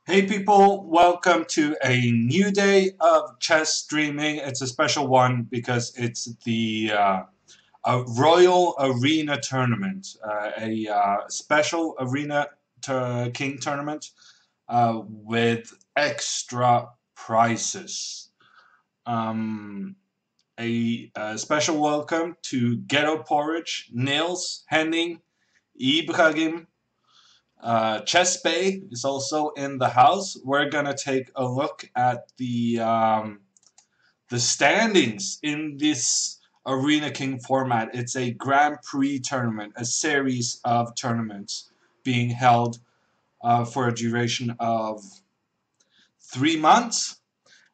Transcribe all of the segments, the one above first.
Hey people, welcome to a new day of chess streaming. It's a special one because it's the Royal Arena Tournament, a special Arena King tournament with extra prizes. Um, a special welcome to Ghetto Porridge, Nils, Henning, Ibrahim, Chess Bay is also in the house. We're gonna take a look at the standings in this Arena King format. It's a Grand Prix tournament, a series of tournaments being held for a duration of 3 months.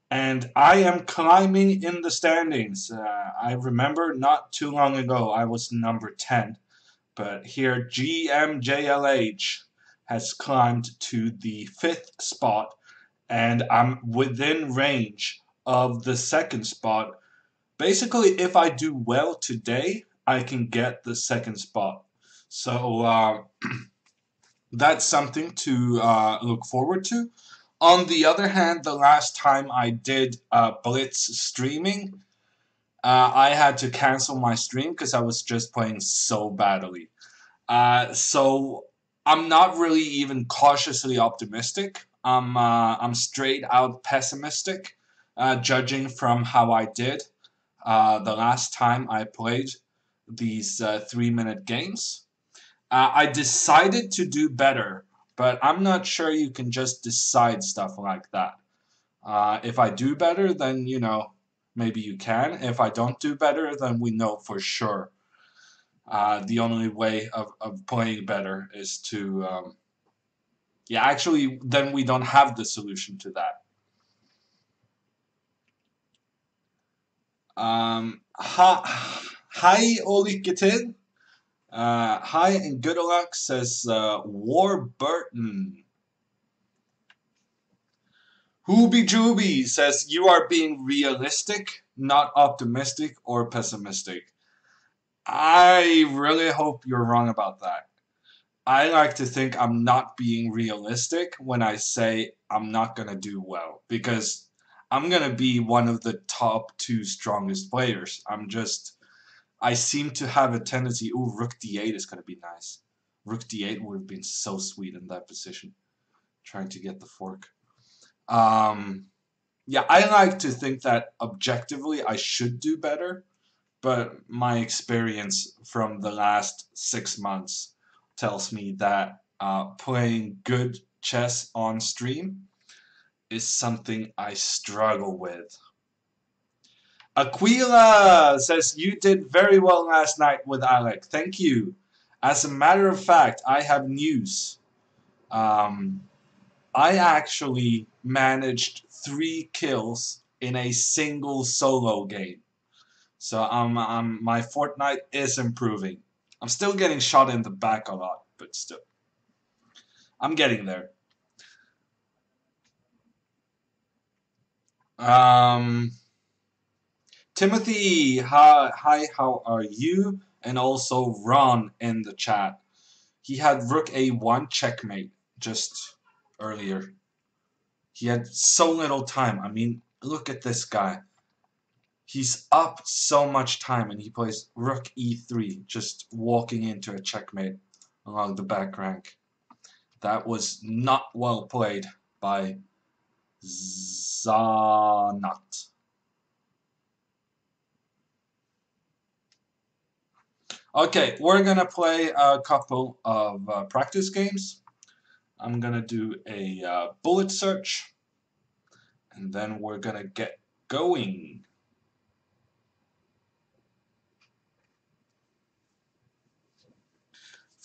And I am climbing in the standings. I remember not too long ago I was number 10. But here GMJLH has climbed to the 5th spot, and I'm within range of the 2nd spot. Basically, if I do well today, I can get the 2nd spot. So that's something to look forward to. On the other hand, the last time I did Blitz streaming, I had to cancel my stream because I was just playing so badly. So I'm not really even cautiously optimistic. I'm straight out pessimistic, judging from how I did the last time I played these 3-minute games. I decided to do better, but I'm not sure you can just decide stuff like that. If I do better, then maybe you can. If I don't do better, then we know for sure the only way of playing better is to yeah, actually then we don't have the solution to that. Hi Olikitid. Hi and good luck, says Warburton. Hooby Jooby says you are being realistic, not optimistic or pessimistic. I really hope you're wrong about that. I like to think I'm not being realistic when I say I'm not going to do well because I'm going to be one of the top two strongest players. I seem to have a tendency. Ooh, Rook D8 is going to be nice. Rook D8 would have been so sweet in that position, trying to get the fork. Yeah, I like to think that objectively I should do better, but my experience from the last 6 months tells me that playing good chess on stream is something I struggle with. Aquila says you did very well last night with Alec. Thank you. As a matter of fact, I have news. Um, I actually managed 3 kills in a single solo game. So my Fortnite is improving. I'm still getting shot in the back a lot, but still, I'm getting there. Um, Timothy, hi, how are you? And also Ron in the chat. He had Rook A1 checkmate just earlier. He had so little time. I mean, look at this guy. He's up so much time and he plays Rook E3, just walking into a checkmate along the back rank. That was not well played by Zanat. Okay, we're gonna play a couple of practice games. I'm gonna do a bullet search, and then we're gonna get going.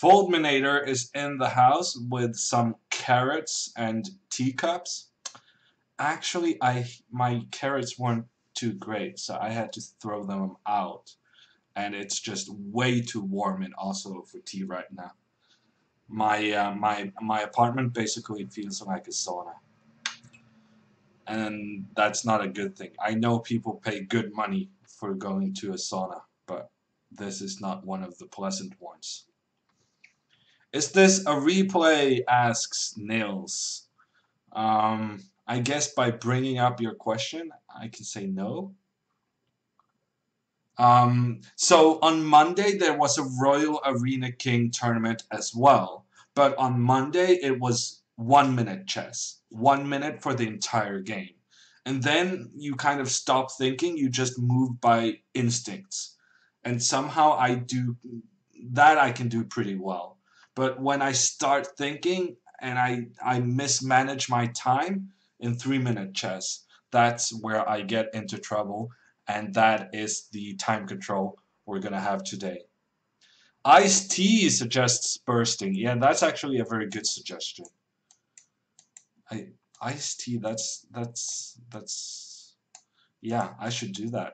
Foldminator is in the house with some carrots and teacups. Actually, my carrots weren't too great, so I had to throw them out. And it's just way too warm in Oslo for tea right now. My apartment basically feels like a sauna, and that's not a good thing. I know people pay good money for going to a sauna, but this is not one of the pleasant ones. Is this a replay? Asks Nils. I guess by bringing up your question, I can say no. So on Monday there was a Royal Arena King tournament as well, but on Monday it was 1 minute chess, 1 minute for the entire game, and then you kind of stop thinking, you just move by instincts, and somehow I do that. I can do pretty well, but when I start thinking and I mismanage my time in 3 minute chess, that's where I get into trouble, and that is the time control we're gonna have today. Iced tea suggests bursting. Yeah, that's actually a very good suggestion. I iced tea. That's. Yeah, I should do that.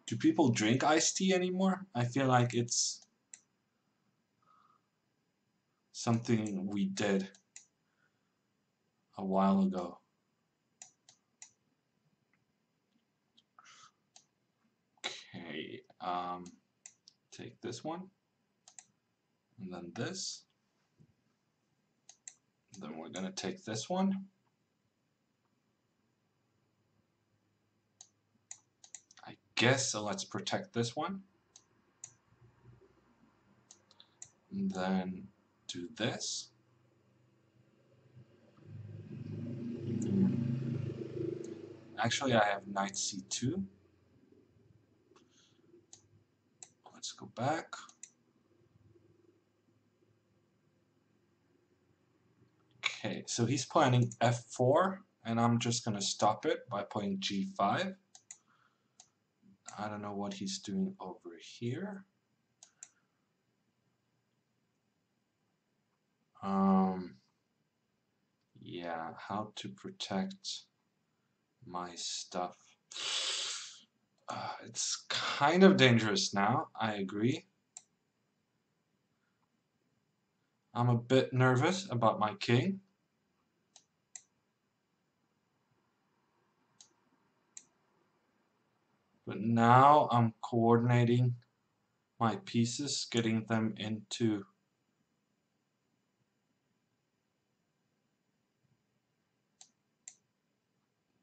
Do people drink iced tea anymore? I feel like it's something we did a while ago. Okay. Take this one, and then this. Then we're gonna take this one. I guess so. Let's protect this one. And then do this. Actually, I have knight c2. Let's go back. Okay, so he's planning f4, and I'm just going to stop it by playing g5. I don't know what he's doing over here. Yeah, how to protect my stuff. It's kind of dangerous now, I agree. I'm a bit nervous about my king. But now I'm coordinating my pieces, getting them into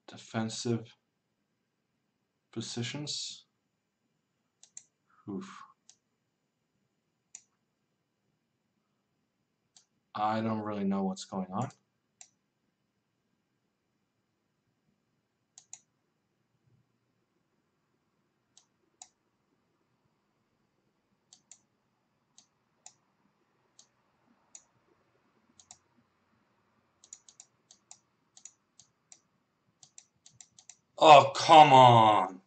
defensive positions. Oof. I don't really know what's going on. Oh, come on.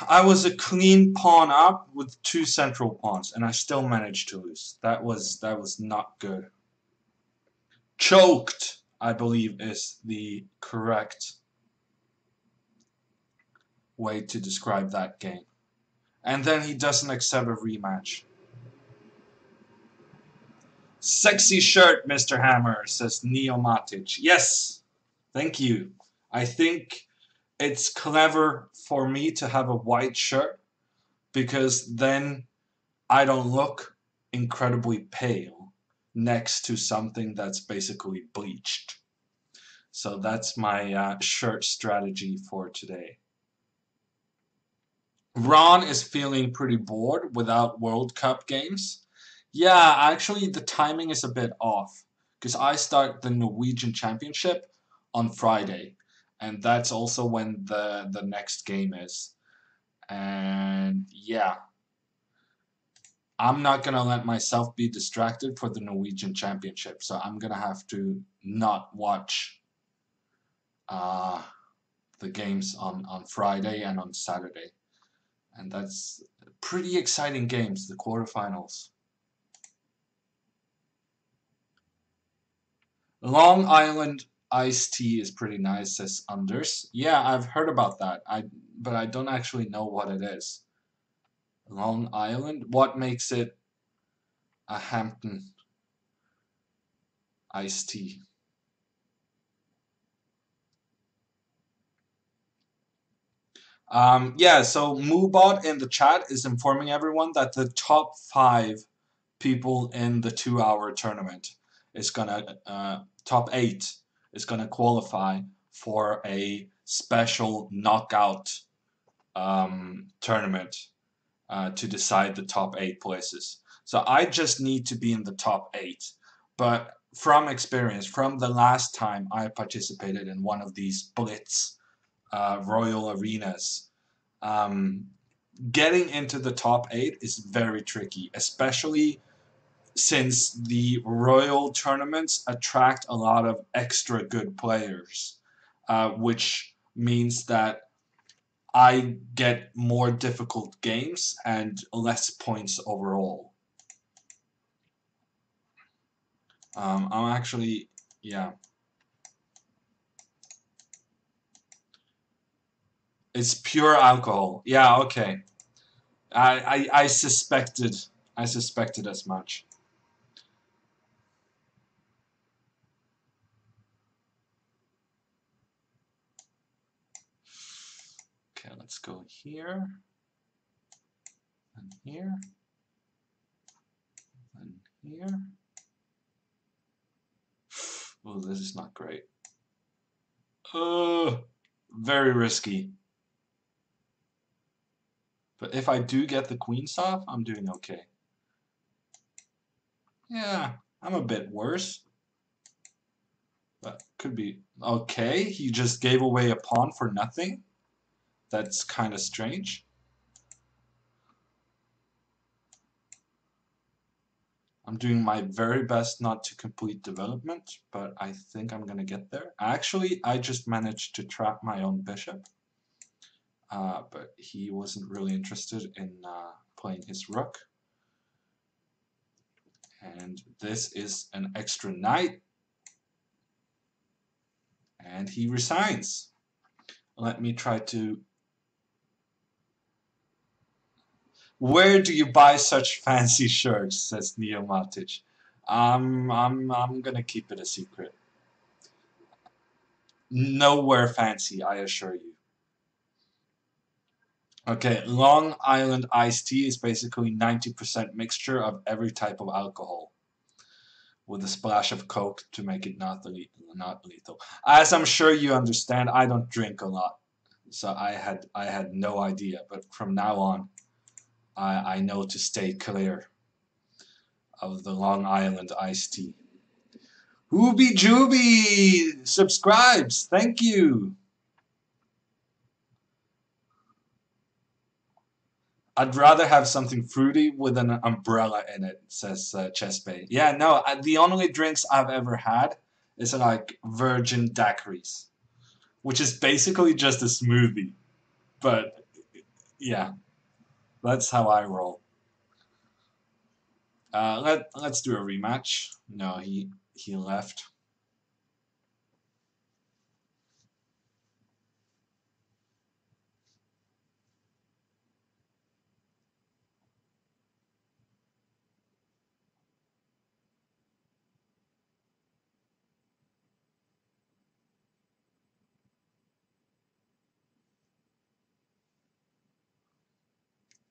I was a clean pawn up with two central pawns, and I still managed to lose. That was not good. Choked, I believe, is the correct way to describe that game. And then he doesn't accept a rematch. Sexy shirt, Mr. Hammer, says Neo Matic. Yes, thank you. I think it's clever for me to have a white shirt because then I don't look incredibly pale next to something that's basically bleached. So that's my shirt strategy for today. Ron is feeling pretty bored without World Cup games. Yeah, actually, the timing is a bit off because I start the Norwegian Championship on Friday, and that's also when the next game is. And yeah, I'm not gonna let myself be distracted for the Norwegian Championship, so I'm gonna have to not watch uh, the games on Friday and on Saturday, and that's pretty exciting games, the quarterfinals. Long Island iced tea is pretty nice, says Anders. Yeah, I've heard about that. But I don't actually know what it is. Long Island? What makes it a Hampton iced tea? Yeah, so Moobot in the chat is informing everyone that the top five people in the 2-hour tournament is gonna top 8 is gonna qualify for a special knockout tournament to decide the top 8 places. So I just need to be in the top 8. But from experience, from the last time I participated in one of these Blitz Royal Arenas, um, getting into the top 8 is very tricky, especially since the Royal tournaments attract a lot of extra good players, which means that I get more difficult games and less points overall. I'm actually, yeah. It's pure alcohol. Yeah, okay. I suspected as much. Okay, let's go here and here and here. Oh, this is not great. Very risky. But if I do get the queens off, I'm doing okay. Yeah, I'm a bit worse. But could be okay. He just gave away a pawn for nothing. That's kind of strange. I'm doing my very best not to complete development, but I think I'm gonna get there. Actually, I just managed to trap my own bishop. But he wasn't really interested in playing his rook. And this is an extra knight. And he resigns. Let me try to... Where do you buy such fancy shirts? Says Neo Matic. I'm gonna keep it a secret. Nowhere fancy, I assure you. Okay, Long Island iced tea is basically 90% mixture of every type of alcohol, with a splash of Coke to make it not lethal. As I'm sure you understand, I don't drink a lot, so I had no idea. But from now on, I know to stay clear of the Long Island iced tea. Hooby Jooby subscribes. Thank you. I'd rather have something fruity with an umbrella in it, says Chesbay. Yeah, no, the only drinks I've ever had is like virgin daiquiris, which is basically just a smoothie. But yeah, that's how I roll. Let's do a rematch. No, he left.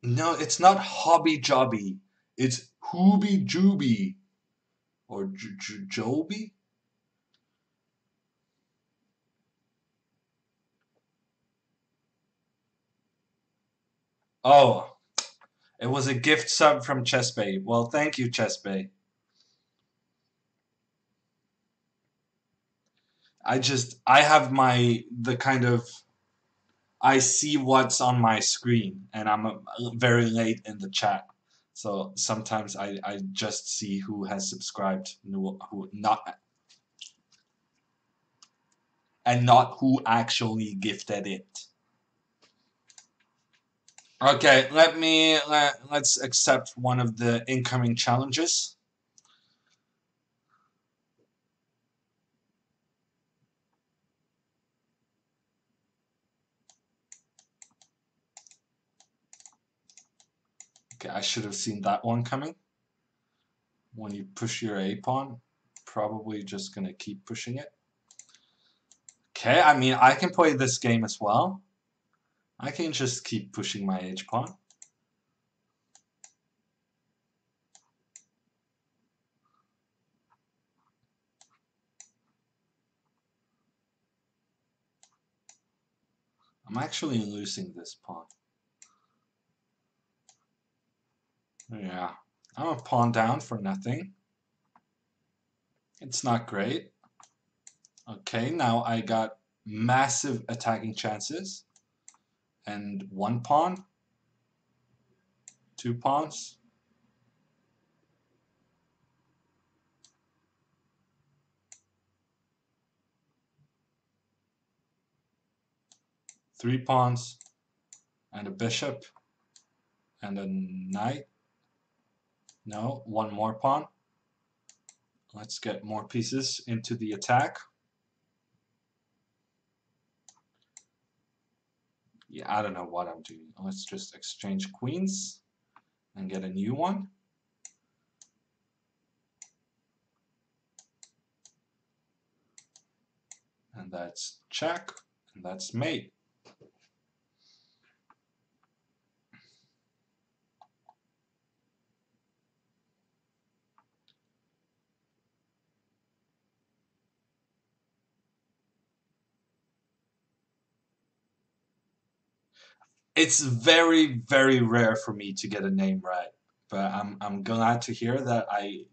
No, it's not Hobby Jobby. It's Hooby Jooby or Joby. Oh, it was a gift sub from Chesbay. Well, thank you, Chesbay. I have the kind of, I see what's on my screen and I'm very late in the chat. So sometimes I just see who has subscribed, who not, and not who actually gifted it. Okay, let's accept one of the incoming challenges. Okay, I should have seen that one coming. When you push your A pawn, probably just gonna keep pushing it. Okay, I mean I can play this game as well. I can just keep pushing my H pawn. I'm actually losing this pawn. Yeah. I'm a pawn down for nothing. It's not great. Okay, now I got massive attacking chances. And one pawn. 2 pawns. Three pawns. And a bishop. And a knight. No, one more pawn. Let's get more pieces into the attack. Yeah, I don't know what I'm doing. Let's just exchange queens and get a new one. And that's check, and that's mate. It's very, very rare for me to get a name right, but I'm glad to hear that I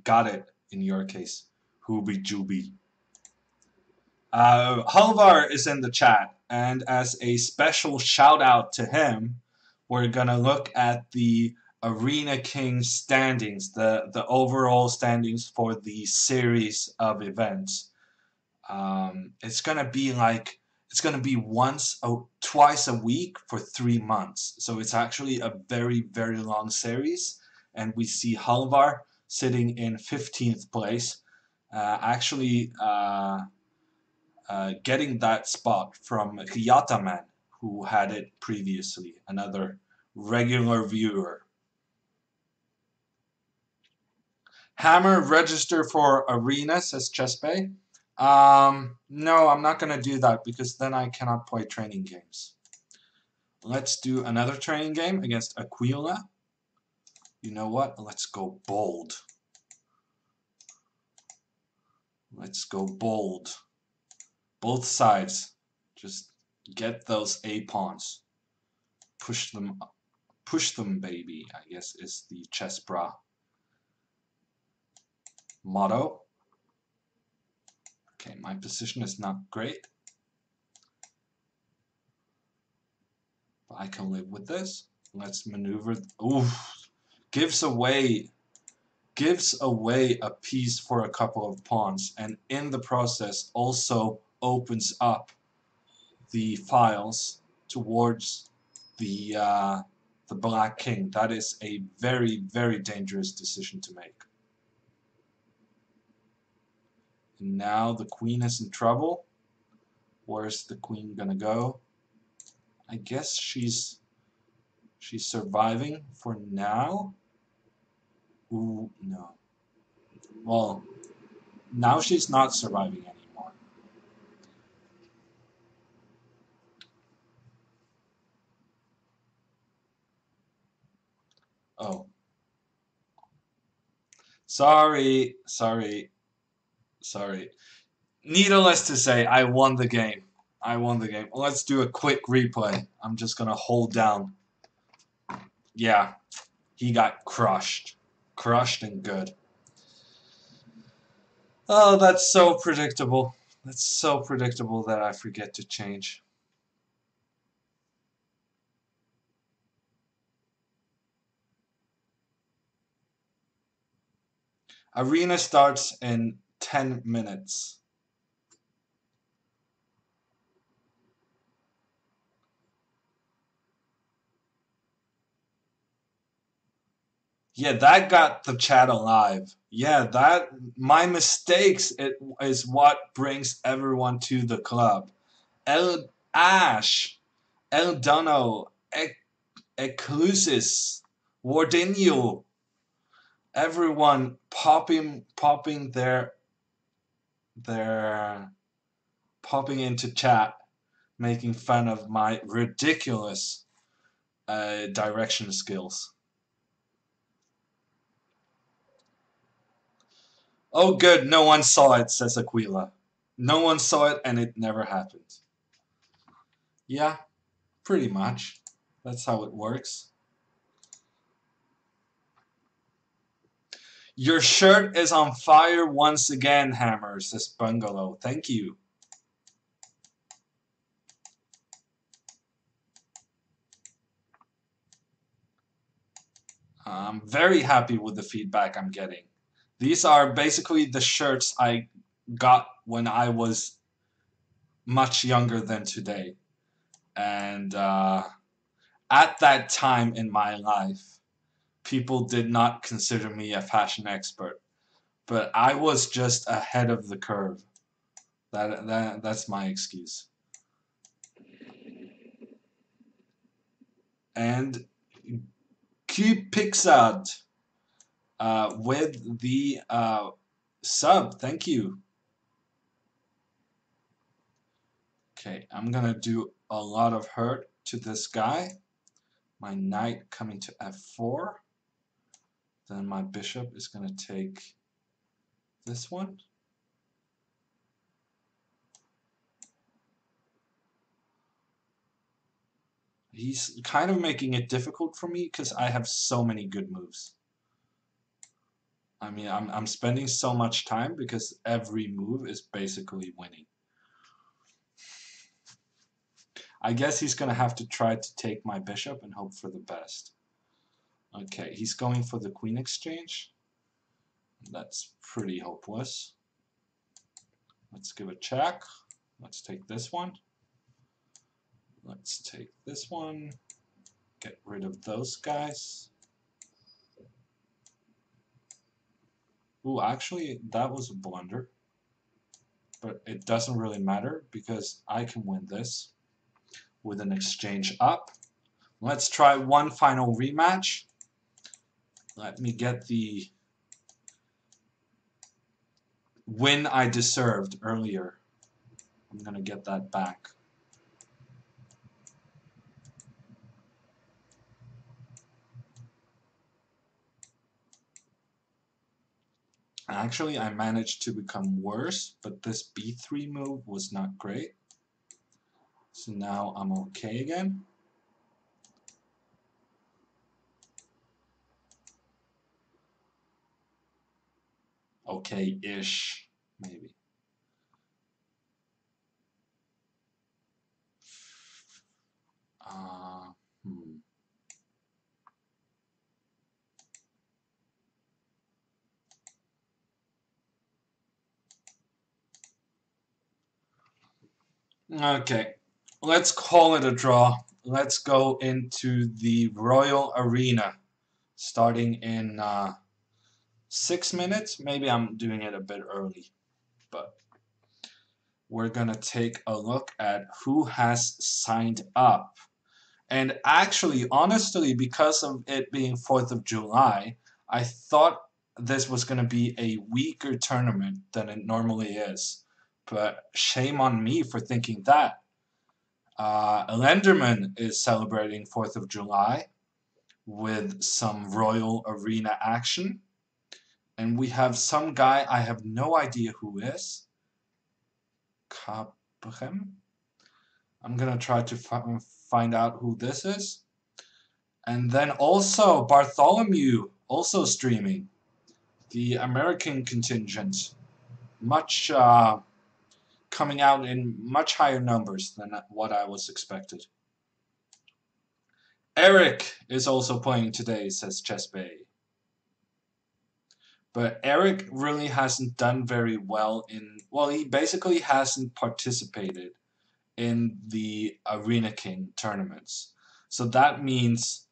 got it in your case. Hooby Jooby. Halvar is in the chat, and as a special shout out to him, we're gonna look at the Arena King standings, the overall standings for the series of events. It's gonna be like it's gonna be twice a week for 3 months. So it's actually a very, very long series, and we see Halvar sitting in 15th place, actually getting that spot from Ryataman, who had it previously, another regular viewer. Hammer register for Arena, says Chespe. No, I'm not gonna do that because then I cannot play training games. Let's do another training game against Aquila. You know what? Let's go bold. Let's go bold. Both sides. Just get those A pawns. Push them up. Push them, baby, I guess is the chess bra motto. Okay, my position is not great, but I can live with this. Let's maneuver. Ooh, gives away a piece for a couple of pawns, and in the process also opens up the files towards the black king. That is a very, very dangerous decision to make. And now the queen is in trouble. Where's the queen gonna go? I guess she's surviving for now. Ooh, no. Well, now she's not surviving anymore. Oh. Sorry. Needless to say, I won the game. Let's do a quick replay. I'm just gonna hold down. Yeah, he got crushed. Crushed and good. Oh, that's so predictable. That's so predictable that I forget to change. Arena starts in 10 minutes. Yeah, that got the chat alive. Yeah, that my mistakes is what brings everyone to the club. El Ash, El Dono, Eclusis, Wardinho, everyone popping their popping into chat, making fun of my ridiculous direction skills. Oh, good, no one saw it, says Aquila. No one saw it, and it never happened. Yeah, Pretty much. That's how it works. Your shirt is on fire once again, Hammer, says Bungalow. Thank you. I'm very happy with the feedback I'm getting. These are basically the shirts I got when I was much younger than today. And at that time in my life, people did not consider me a fashion expert. But I was just ahead of the curve. That's my excuse. And Qpixad with the sub. Thank you. Okay, I'm gonna do a lot of hurt to this guy. My knight coming to f4. Then my bishop is gonna take this one. He's kind of making it difficult for me because I have so many good moves. I mean, I'm spending so much time because every move is basically winning. I guess he's gonna have to try to take my bishop and hope for the best. Okay, he's going for the queen exchange. That's pretty hopeless. Let's give a check. Let's take this one. Let's take this one. Get rid of those guys. Ooh, actually, that was a blunder. But it doesn't really matter because I can win this with an exchange up. Let's try one final rematch. Let me get the win I deserved earlier. I'm gonna get that back. Actually, I managed to become worse, but this b3 move was not great. So now I'm okay again. Okay-ish, maybe. Hmm. Okay, let's call it a draw. Let's go into the Royal Arena, starting in 6 minutes. Maybe I'm doing it a bit early, but we're gonna take a look at who has signed up. And actually, honestly, because of it being 4th of July, I thought this was going to be a weaker tournament than it normally is. But shame on me for thinking that. Lenderman is celebrating 4th of July with some Royal Arena action. And we have some guy I have no idea who is. Kabrem? I'm going to try to find out who this is. And then also Bartholomew also streaming. The American contingent. Much coming out in much higher numbers than what I was expected. Eric is also playing today, says Chess Bay. But Eric really hasn't done very well in... Well, he basically hasn't participated in the Arena King tournaments. So that means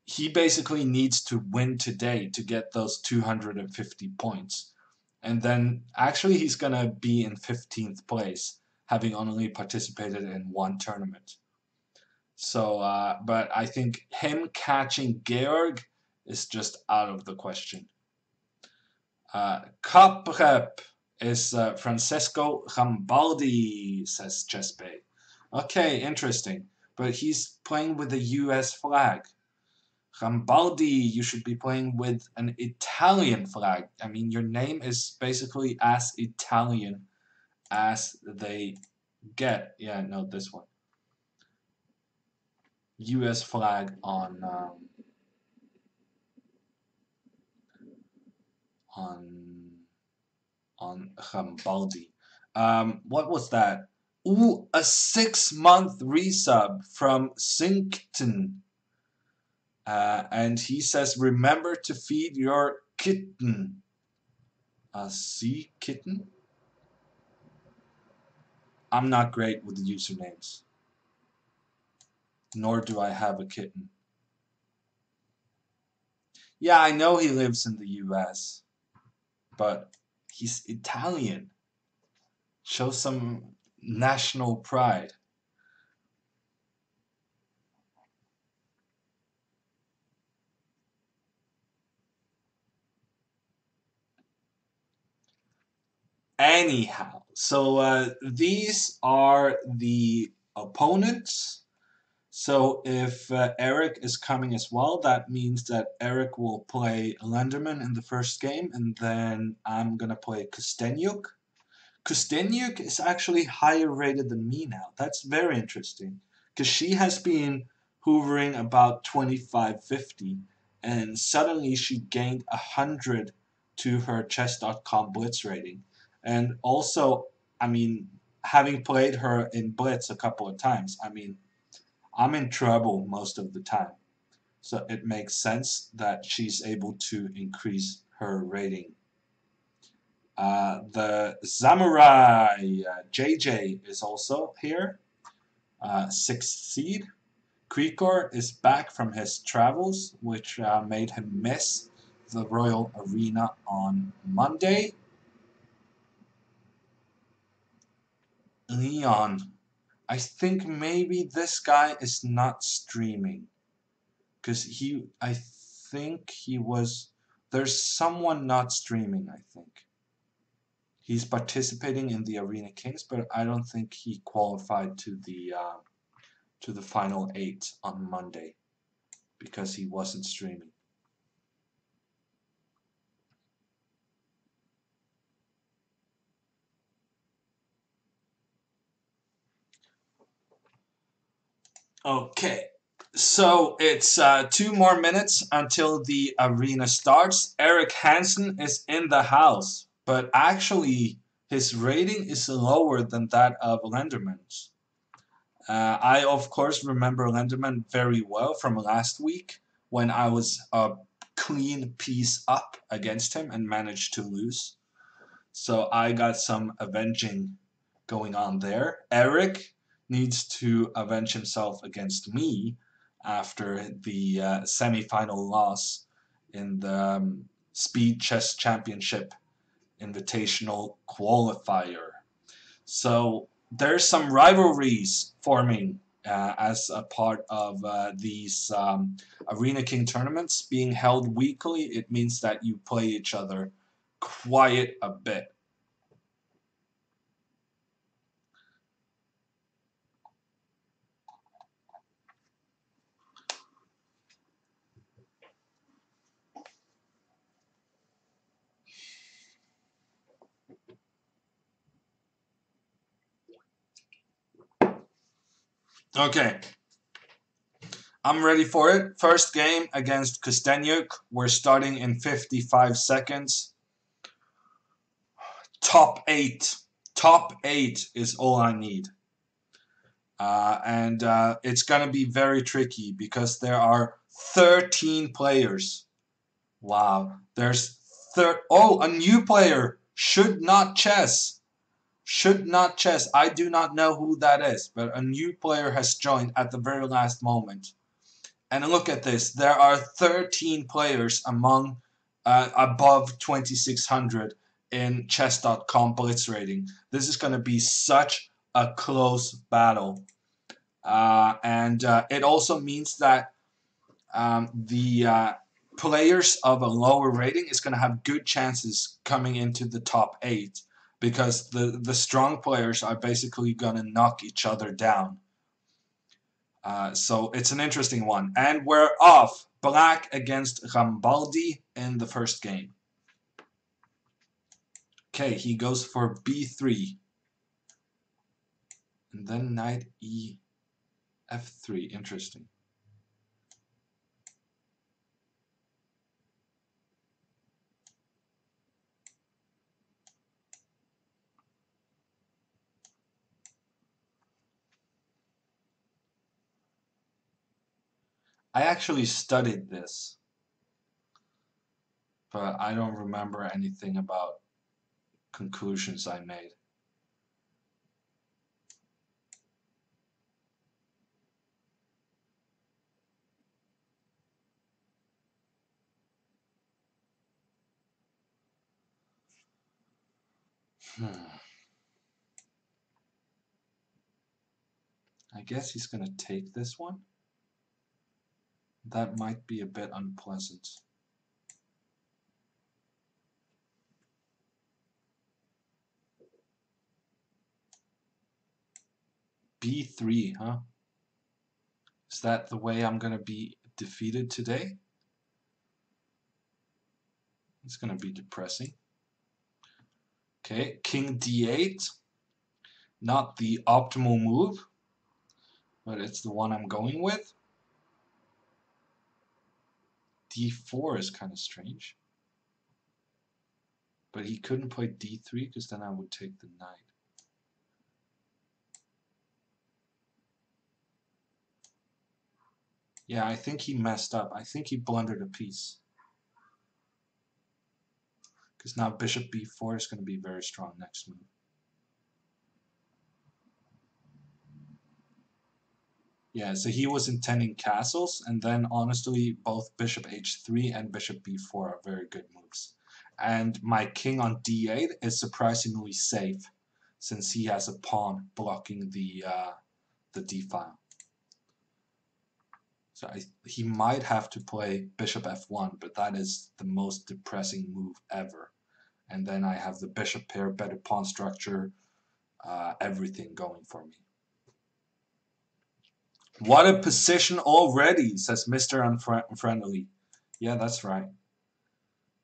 he basically needs to win today to get those 250 points. And then actually he's going to be in 15th place, having only participated in one tournament. So, but I think him catching Georg is just out of the question. Cup rep is Francesco Rambaldi, says Chespe. Okay, interesting. But he's playing with the US flag. Rambaldi, you should be playing with an Italian flag. I mean, your name is basically as Italian as they get. Yeah, no, this one. U.S. flag on Rambaldi. What was that? Ooh, a 6-month resub from Sinkton. And he says, remember to feed your kitten. A sea kitten? I'm not great with the usernames. Nor do I have a kitten. Yeah, I know he lives in the US, but he's Italian. Show some national pride. Anyhow, so these are the opponents. So if Eric is coming as well, that means that Eric will play Lenderman in the first game, and then I'm gonna play Kostenyuk. Kostenyuk is actually higher rated than me now. That's very interesting, because she has been hovering about 2550, and suddenly she gained 100 to her chess.com Blitz rating. And also, I mean, having played her in Blitz a couple of times, I mean, I'm in trouble most of the time. So it makes sense that she's able to increase her rating. The Samurai JJ is also here, 6th seed. Krikor is back from his travels, which made him miss the Royal Arena on Monday. Leon, I think maybe this guy is not streaming. Because I think he was, there's someone not streaming, I think. He's participating in the Arena Kings, but I don't think he qualified to the final 8 on Monday because he wasn't streaming. Okay, so it's 2 more minutes until the arena starts. Eric Hansen is in the house, but actually his rating is lower than that of Lenderman's. I, of course, remember Lenderman very well from last week when I was a clean piece up against him and managed to lose. So I got some avenging going on there. Eric needs to avenge himself against me after the semi-final loss in the Speed Chess Championship Invitational Qualifier. So there's some rivalries forming as a part of these Arena King tournaments being held weekly. It means that you play each other quite a bit. Okay, I'm ready for it. First game against Kostenyuk. We're starting in 55 seconds. Top 8. Top 8 is all I need. And it's going to be very tricky because there are 13 players. Wow. There's a new player. Should not chess. Should not chess. I do not know who that is, but a new player has joined at the very last moment. And look at this. There are 13 players among above 2600 in chess.com Blitz rating. This is going to be such a close battle. And it also means that the players of a lower rating is going to have good chances coming into the top 8 because the strong players are basically going to knock each other down. So it's an interesting one. And we're off. Black against Rambaldi in the first game. Okay, he goes for b3. And then knight e f3. Interesting. I actually studied this, but I don't remember anything about conclusions I made. I guess he's gonna take this one. That might be a bit unpleasant. B3, huh? Is that the way I'm gonna be defeated today? It's gonna be depressing. Okay, King D8. Not the optimal move, but it's the one I'm going with. D4 is kind of strange. But he couldn't play D3 because then I would take the knight. Yeah, I think he messed up. I think he blundered a piece. Because now bishop b4 is going to be very strong next move. Yeah, so he was intending castles, and then honestly, both bishop h3 and bishop b4 are very good moves. And my king on d8 is surprisingly safe, since he has a pawn blocking the d file. So he might have to play bishop f1, but that is the most depressing move ever. And then I have the bishop pair, better pawn structure, everything going for me. What a position already, says Mr. Unfriendly. Yeah, that's right.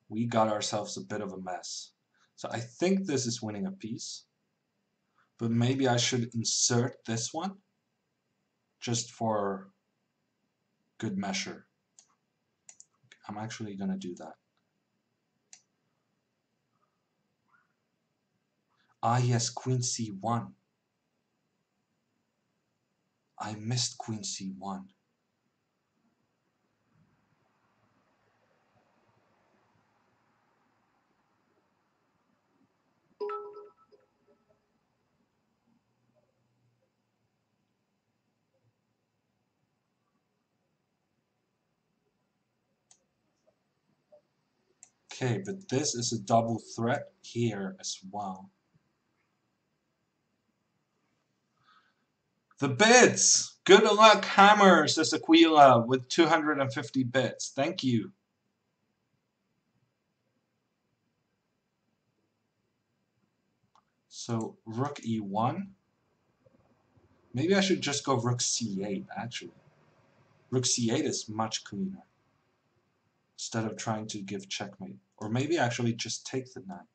We got ourselves a bit of a mess. So I think this is winning a piece. But maybe I should insert this one just for good measure. I'm actually going to do that. Ah, yes, queen c1. I missed queen c1. Okay, but this is a double threat here as well. The bits! Good luck, Hammer, says Aquila with 250 bits. Thank you. So, rook e1. Maybe I should just go rook c8, actually. Rook c8 is much cleaner. Instead of trying to give checkmate. Or maybe actually just take the knight.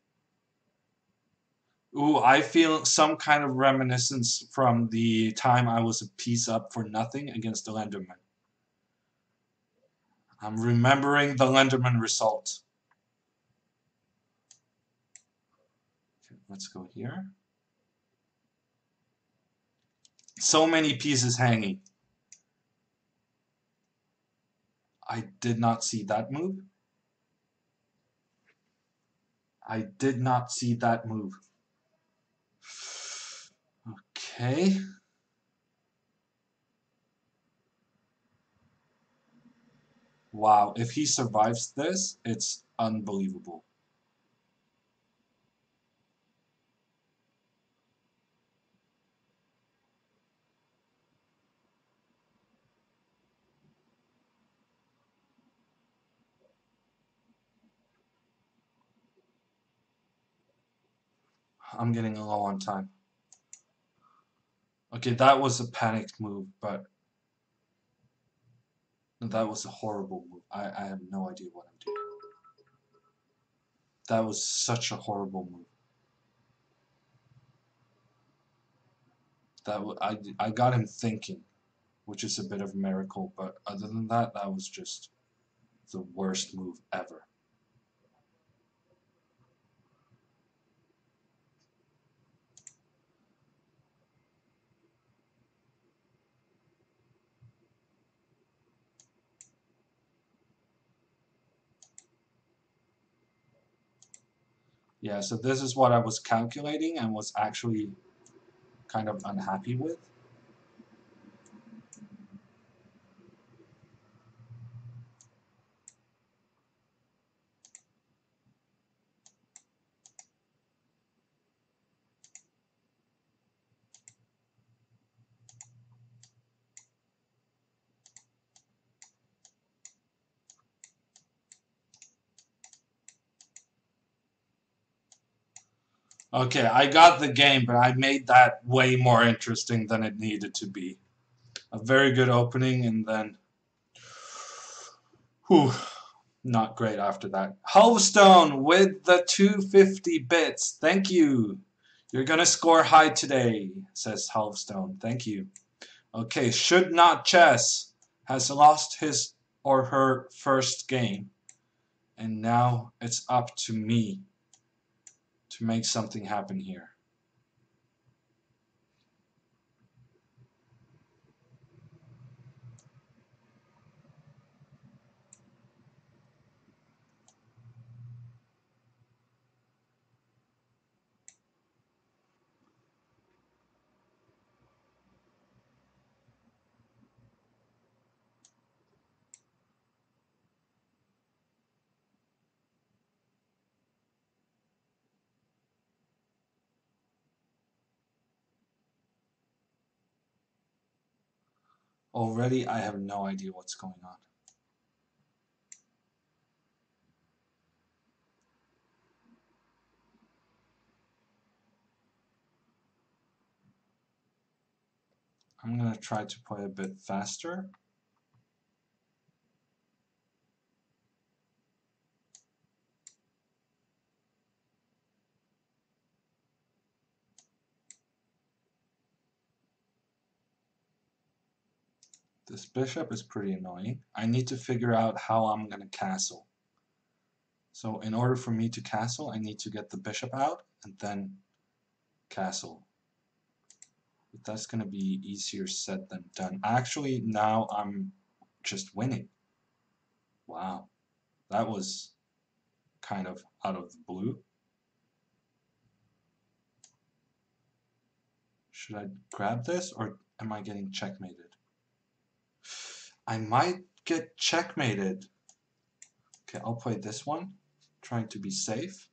Ooh, I feel some kind of reminiscence from the time I was a piece up for nothing against the Lenderman. I'm remembering the Lenderman result. Okay, let's go here. So many pieces hanging. I did not see that move. I did not see that move. Okay. Wow, if he survives this, it's unbelievable. I'm getting low on time. Okay, that was a panicked move, but that was a horrible move. I have no idea what I'm doing. That was such a horrible move. I got him thinking, which is a bit of a miracle, but other than that, that was just the worst move ever. Yeah, so this is what I was calculating and was actually kind of unhappy with. Okay, I got the game, but I made that way more interesting than it needed to be. A very good opening, and then, whew, not great after that. Hullstone with the 250 bits. Thank you. You're gonna score high today, says Hullstone. Thank you. Okay, should not chess has lost his or her first game, and now it's up to me to make something happen here. Already, I have no idea what's going on. I'm gonna try to play a bit faster. This bishop is pretty annoying. I need to figure out how I'm gonna castle. So in order for me to castle, I need to get the bishop out and then castle. But that's gonna be easier said than done. Actually, now I'm just winning. Wow, that was kind of out of the blue. Should I grab this or am I getting checkmated? I might get checkmated. Okay, I'll play this one, trying to be safe.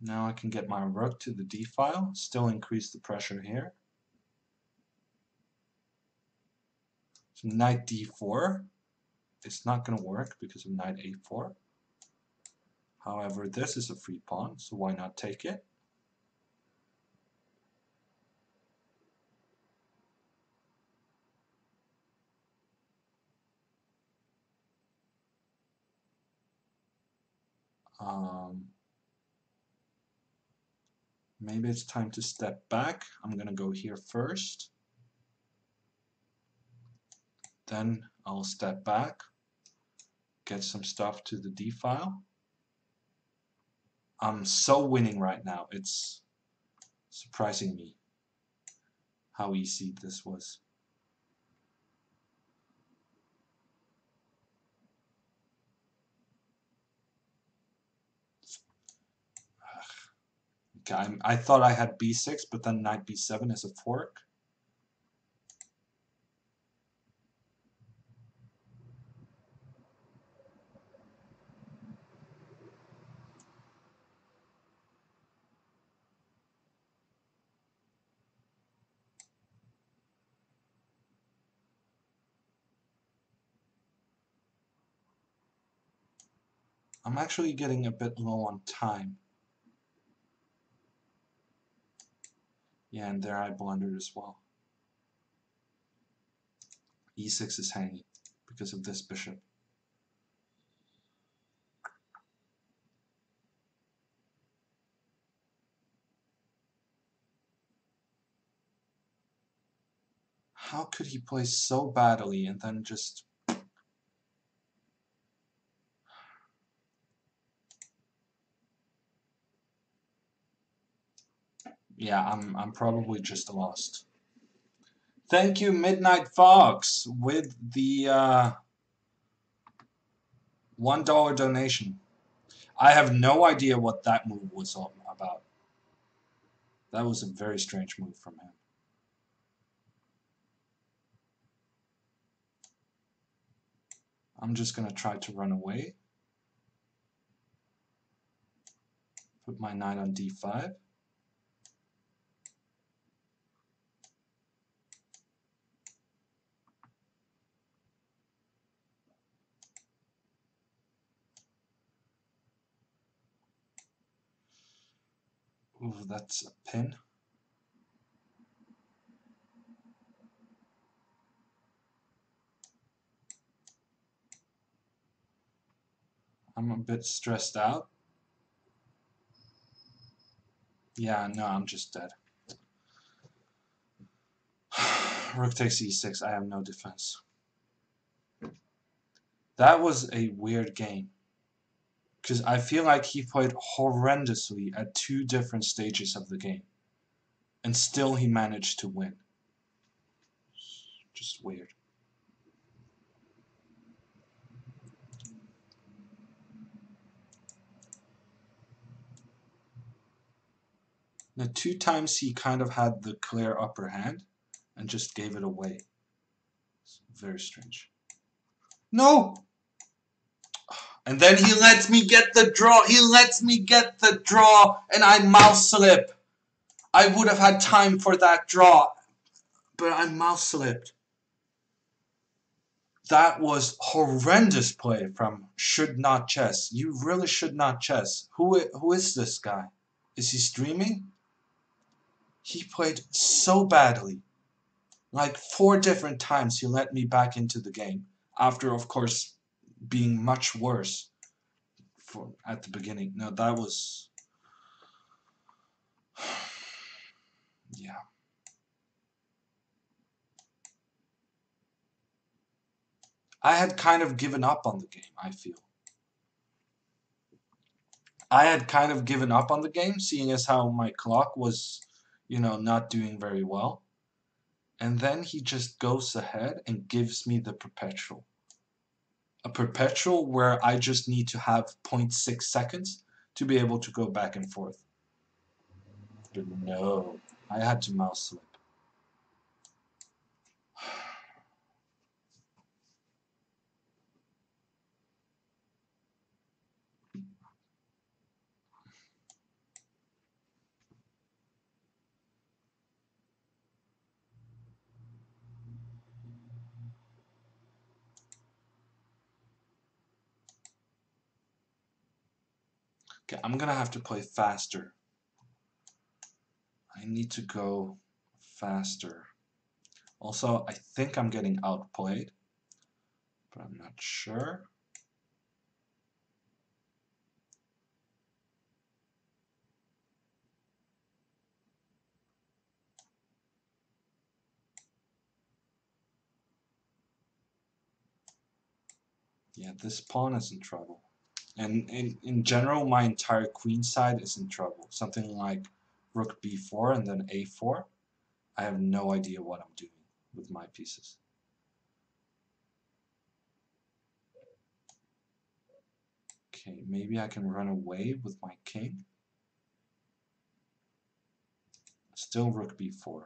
Now I can get my rook to the d file, still increase the pressure here. So knight d4. It's not going to work because of knight a4. However, this is a free pawn, so why not take it? Maybe it's time to step back. I'm going to go here first. Then I'll step back, get some stuff to the d file. I'm so winning right now. It's surprising me how easy this was. Okay, I thought I had b6, but then knight b7 is a fork. I'm actually getting a bit low on time. Yeah, and there I blundered as well. e6 is hanging because of this bishop. How could he play so badly and then just... Yeah, I'm probably just lost. Thank you, Midnight Fox, with the $1 donation. I have no idea what that move was all about. That was a very strange move from him. I'm just going to try to run away. Put my knight on d5. Ooh, that's a pin. I'm a bit stressed out. Yeah, no, I'm just dead. Rook takes e6. I have no defense. That was a weird game. Because I feel like he played horrendously at 2 different stages of the game. And still he managed to win. Just weird. The 2 times he kind of had the clear upper hand and just gave it away. It's very strange. No! And then he lets me get the draw. He lets me get the draw and I mouse slip. I would have had time for that draw, but I mouse slipped. That was horrendous play from Should Not Chess. You really should not chess. Who is this guy? Is he streaming? He played so badly. Like 4 different times he let me back into the game. After, of course, being much worse at the beginning. No, that was... yeah. I had kind of given up on the game, I feel. I had kind of given up on the game, seeing as how my clock was, not doing very well. And then he just goes ahead and gives me the perpetual. A perpetual where I just need to have 0.6 seconds to be able to go back and forth. But no, I had to mouse slip. Okay, I'm gonna have to play faster. I need to go faster. Also, I think I'm getting outplayed, but I'm not sure. Yeah, this pawn is in trouble. And in general, my entire queen side is in trouble. Something like rook b4 and then a4. I have no idea what I'm doing with my pieces. Okay, maybe I can run away with my king. Still rook b4.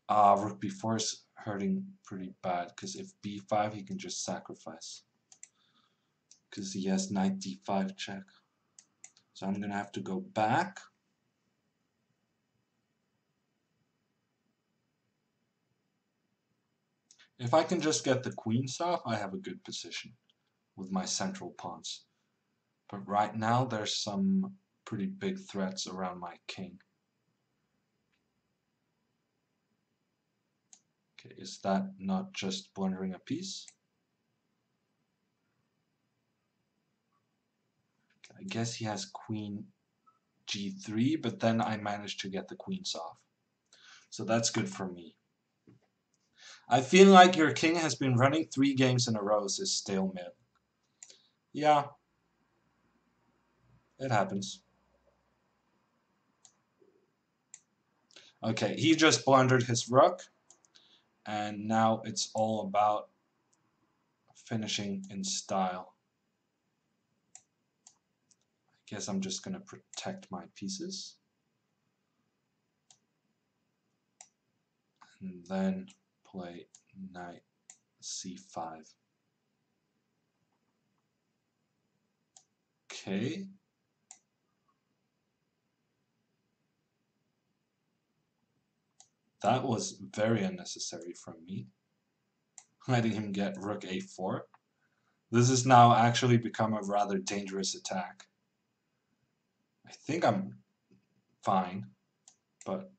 Rook b4 is hurting pretty bad, because if b5 he can just sacrifice. Because he has knight d5 check. So I'm going to have to go back. If I can just get the queens off, I have a good position with my central pawns. But right now there's some pretty big threats around my king. Okay, is that not just blundering a piece? Okay, I guess he has queen g3, but then I managed to get the queens off. So that's good for me. I feel like your king has been running 3 games in a row as stalemate. Yeah, it happens. Okay, he just blundered his rook, and now it's all about finishing in style. I guess I'm just gonna protect my pieces. And then play knight c5. Okay. That was very unnecessary from me, letting him get rook a4. This has now actually become a rather dangerous attack. I think I'm fine, but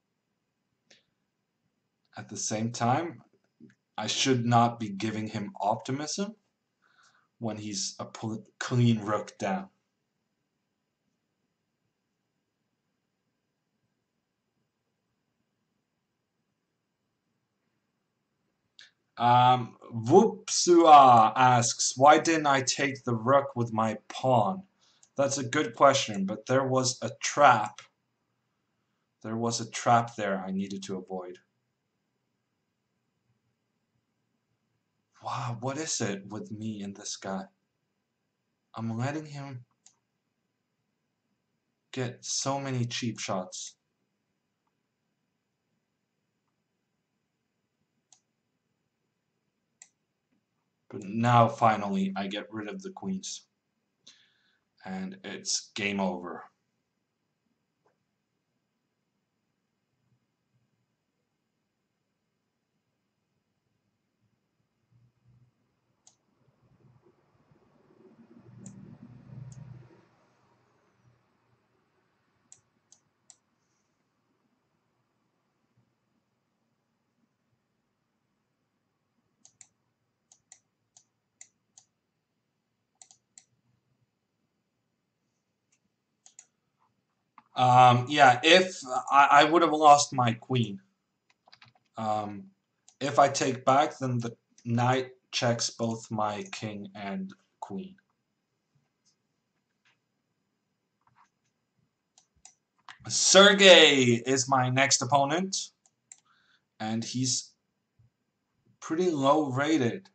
at the same time, I should not be giving him optimism when he's a clean rook down. Whoopsua asks, why didn't I take the rook with my pawn? That's a good question, but there was a trap. There was a trap there I needed to avoid. Wow, what is it with me and this guy? I'm letting him get so many cheap shots. But now, finally, I get rid of the queens. And it's game over. Yeah, if I would have lost my queen. If I take back, then the knight checks both my king and queen. Sergey is my next opponent, and he's pretty low rated.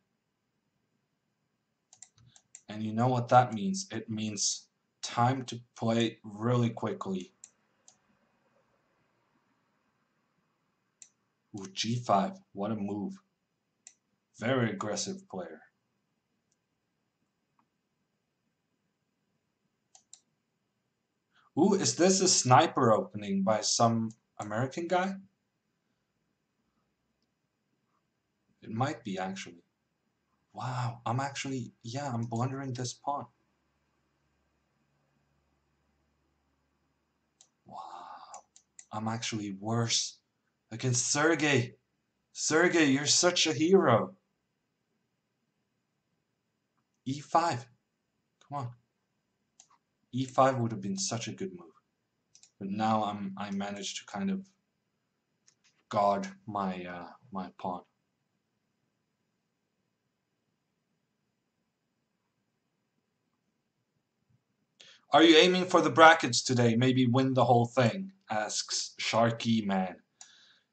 And you know what that means? It means time to play really quickly. Ooh, g5, what a move. Very aggressive player. Ooh, is this a sniper opening by some American guy? It might be, actually. Wow, I'm blundering this pawn. Wow, I'm actually worse against Sergey. Sergey, you're such a hero. e5. Come on. e5 would have been such a good move. But now I managed to kind of guard my my pawn. Are you aiming for the brackets today? Maybe win the whole thing? Asks Sharky Man.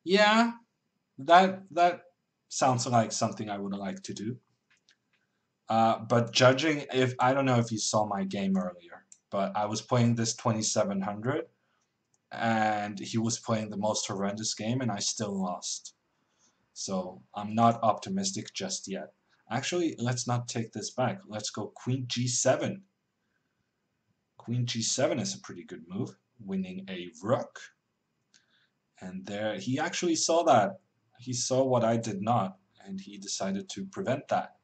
Yeah, that sounds like something I would like to do. But judging, if I don't know if you saw my game earlier, but I was playing this 2700, and he was playing the most horrendous game, and I still lost. So I'm not optimistic just yet. Actually, let's not take this back. Let's go Queen G7. Queen G7 is a pretty good move, winning a rook. And there, he actually saw that. He saw what I did not, and he decided to prevent that.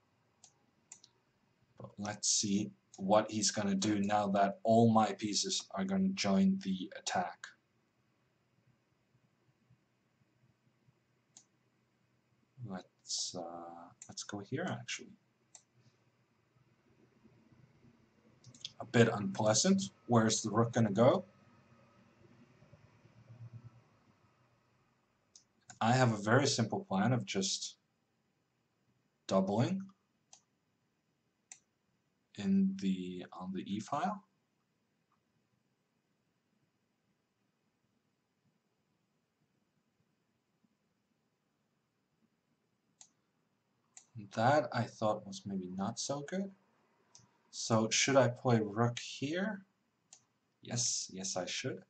But let's see what he's going to do now that all my pieces are going to join the attack. Let's go here, actually. A bit unpleasant. Where's the rook going to go? I have a very simple plan of just doubling on the e file. That I thought was maybe not so good. So should I play rook here? Yes, yes I should.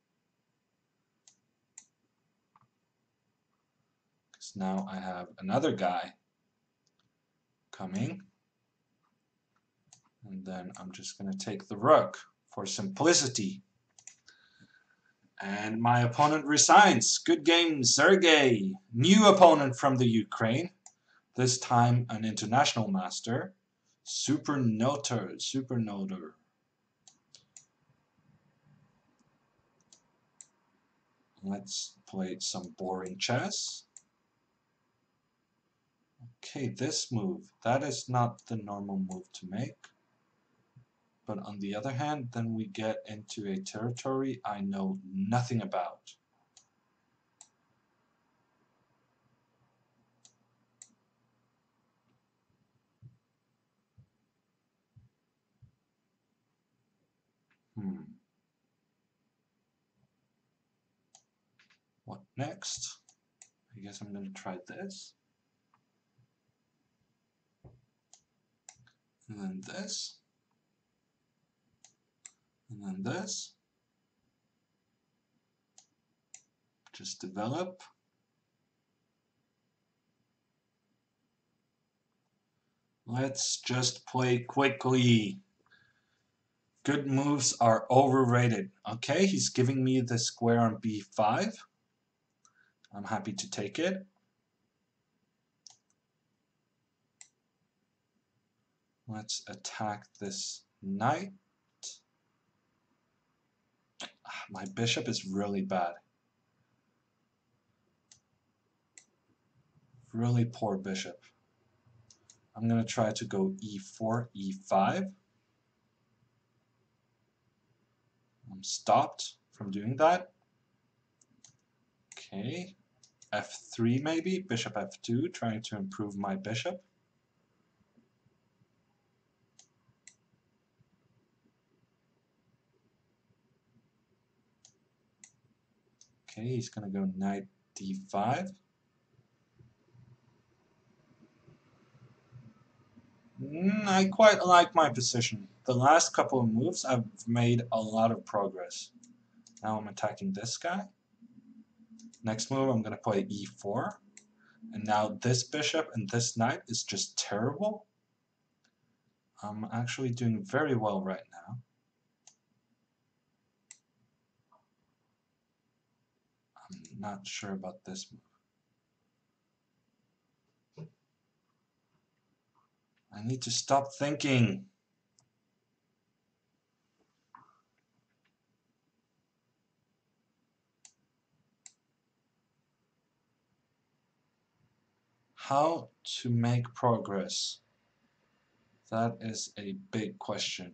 Because now I have another guy coming. And then I'm just going to take the rook for simplicity. And my opponent resigns. Good game, Sergey. New opponent from the Ukraine. This time an international master. Supernoter. Let's play some boring chess. Okay, this move. That is not the normal move to make. But on the other hand, then we get into a territory I know nothing about. What next? I guess I'm going to try this. And then this. And then this. Just develop. Let's just play quickly. Good moves are overrated. Okay, he's giving me the square on b5. I'm happy to take it. Let's attack this knight. My bishop is really bad. Really poor bishop. I'm going to try to go e4, e5. I'm stopped from doing that. Okay, f3 maybe, bishop f2, trying to improve my bishop. Okay, he's going to go knight d5. I quite like my position. The last couple of moves I've made a lot of progress. Now I'm attacking this guy. Next move I'm going to play e4. And now this bishop and this knight is just terrible. I'm actually doing very well right now. I'm not sure about this move. I need to stop thinking. How to make progress? That is a big question.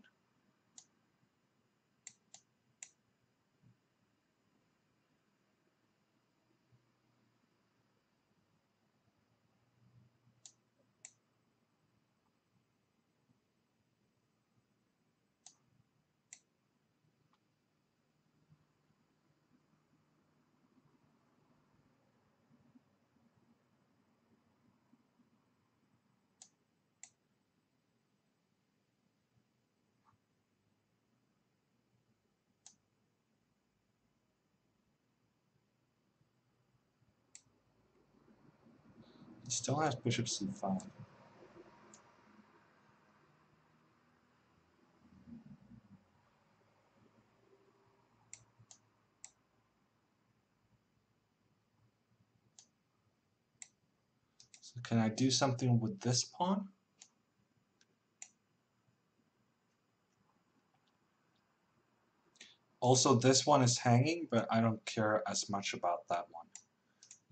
He still has bishop c5. So can I do something with this pawn? Also, this one is hanging, but I don't care as much about that one.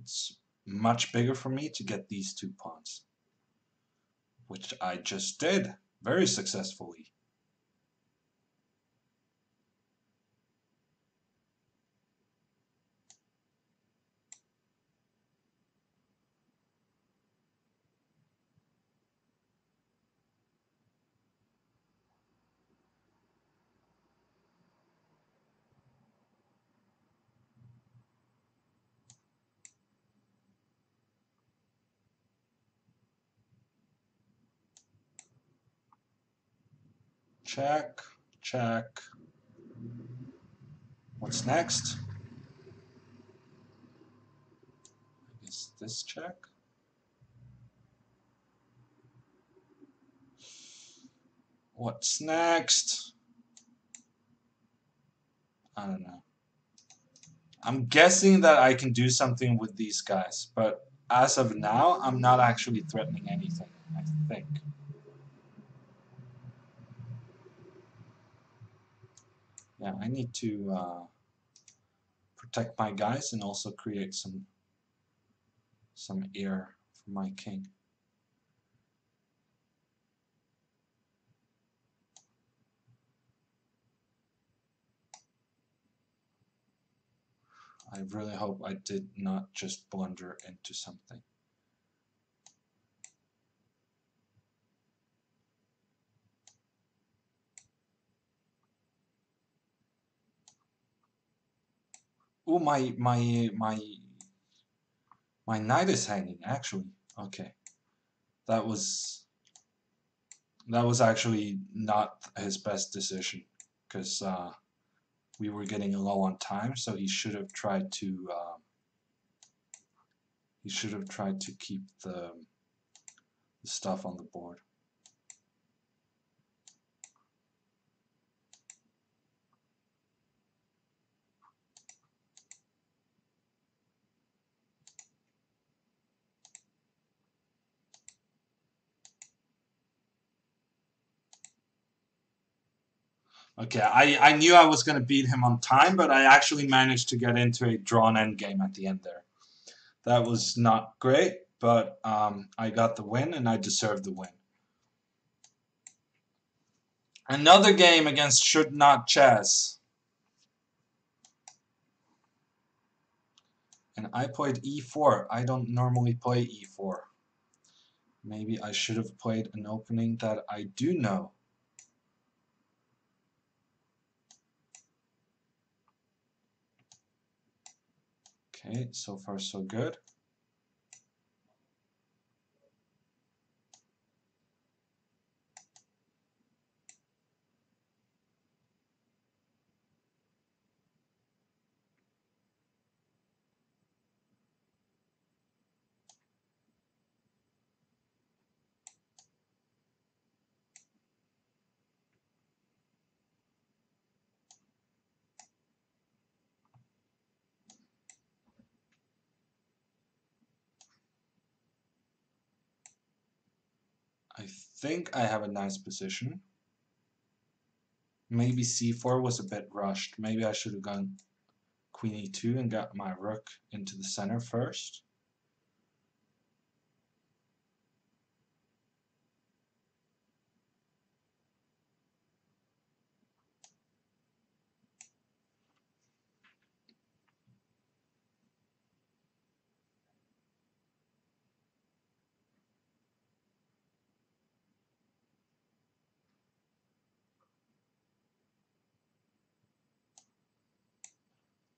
It's much bigger for me to get these two pawns, which I just did very successfully. Check, check. What's next? I guess this check. What's next? I don't know. I'm guessing that I can do something with these guys, but as of now, I'm not actually threatening anything, I think. Yeah, I need to protect my guys and also create some air for my king. I really hope I did not just blunder into something. Oh, my knight is hanging, actually. Okay. That was actually not his best decision, because we were getting low on time, so he should have tried to keep the stuff on the board. Okay, I knew I was going to beat him on time, but I actually managed to get into a drawn endgame at the end there. That was not great, but I got the win, and I deserved the win. Another game against Should Not Chess. And I played e4. I don't normally play e4. Maybe I should have played an opening that I do know. Okay, so far so good. I think I have a nice position. Maybe c4 was a bit rushed. Maybe I should have gone queen e2 and got my rook into the center first.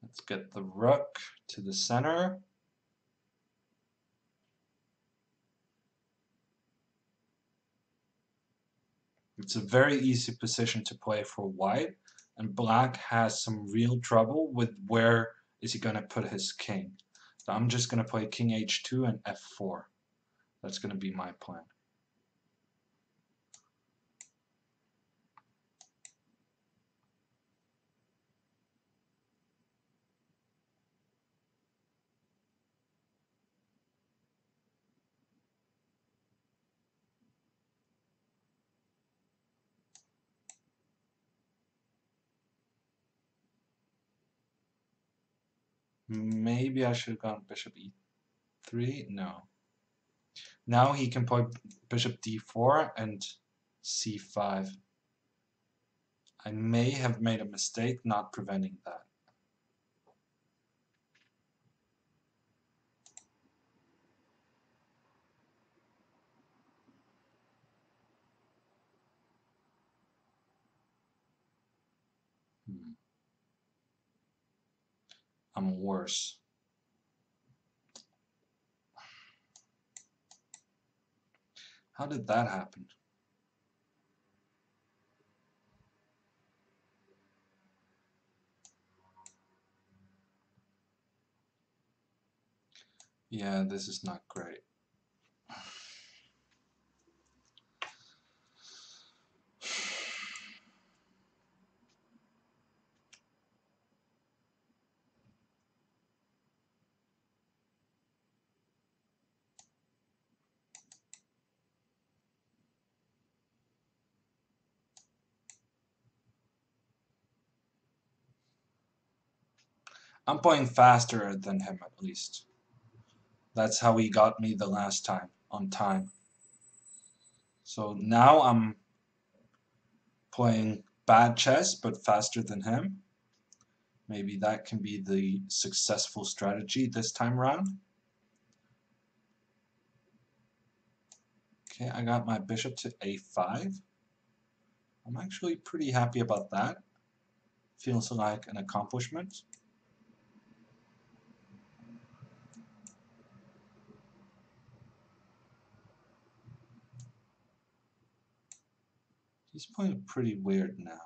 Let's get the rook to the center. It's a very easy position to play for white, and black has some real trouble with where is he going to put his king. So I'm just going to play king h2 and f4. That's going to be my plan. Maybe I should have gone bishop e3. No. Now he can play bishop d4 and c5. I may have made a mistake not preventing that. I'm worse. How did that happen? Yeah, this is not great. I'm playing faster than him at least. That's how he got me the last time, on time. So now I'm playing bad chess, but faster than him. Maybe that can be the successful strategy this time around. Okay, I got my bishop to a5. I'm actually pretty happy about that. Feels like an accomplishment. He's playing pretty weird now.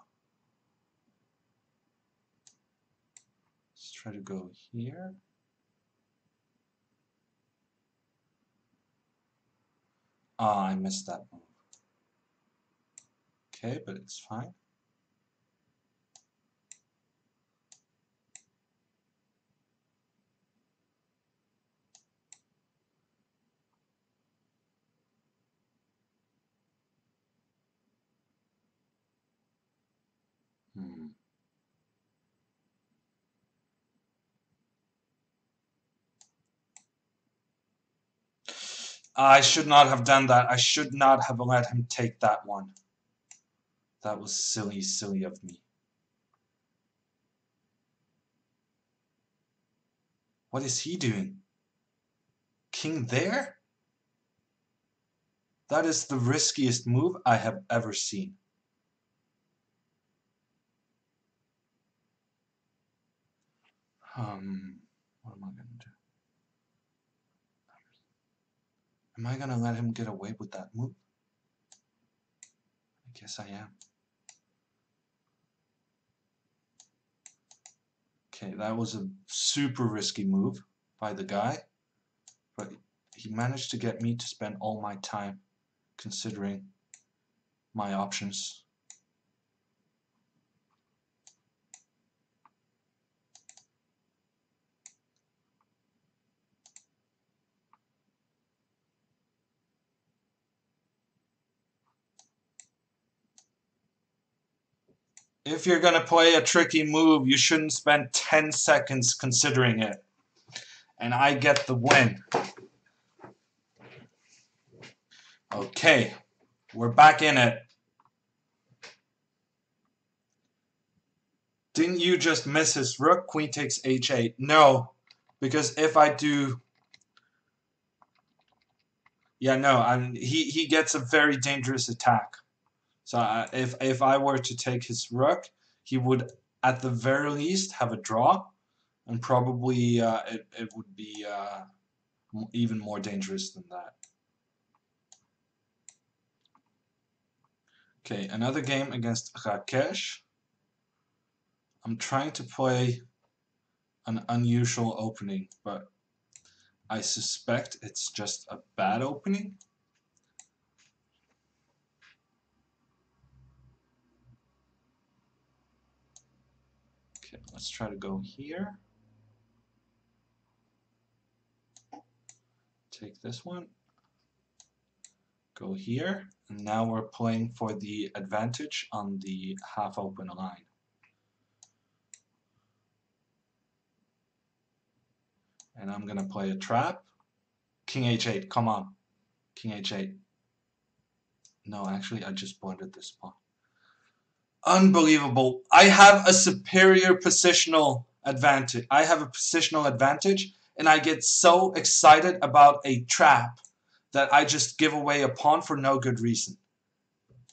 Let's try to go here. Ah, I missed that move. Okay, but it's fine. Hmm. I should not have done that. I should not have let him take that one. That was silly, silly of me. What is he doing? King there? That is the riskiest move I have ever seen. What am I gonna do? Am I gonna let him get away with that move? I guess I am. Okay, that was a super risky move by the guy, but he managed to get me to spend all my time considering my options. If you're gonna play a tricky move, you shouldn't spend 10 seconds considering it. And I get the win. Okay, we're back in it. Didn't you just miss his rook? Queen takes h8. No, because if I do... Yeah, no, he gets a very dangerous attack. So if I were to take his rook, he would at the very least have a draw, and probably it would be even more dangerous than that. Okay, another game against Rakesh. I'm trying to play an unusual opening, but I suspect it's just a bad opening. Okay, let's try to go here. Take this one. Go here. And now we're playing for the advantage on the half-open line. And I'm going to play a trap. King h8, come on. King h8. No, actually, I just blundered this pawn. Unbelievable. I have a superior positional advantage. I have a positional advantage, and I get so excited about a trap that I just give away a pawn for no good reason.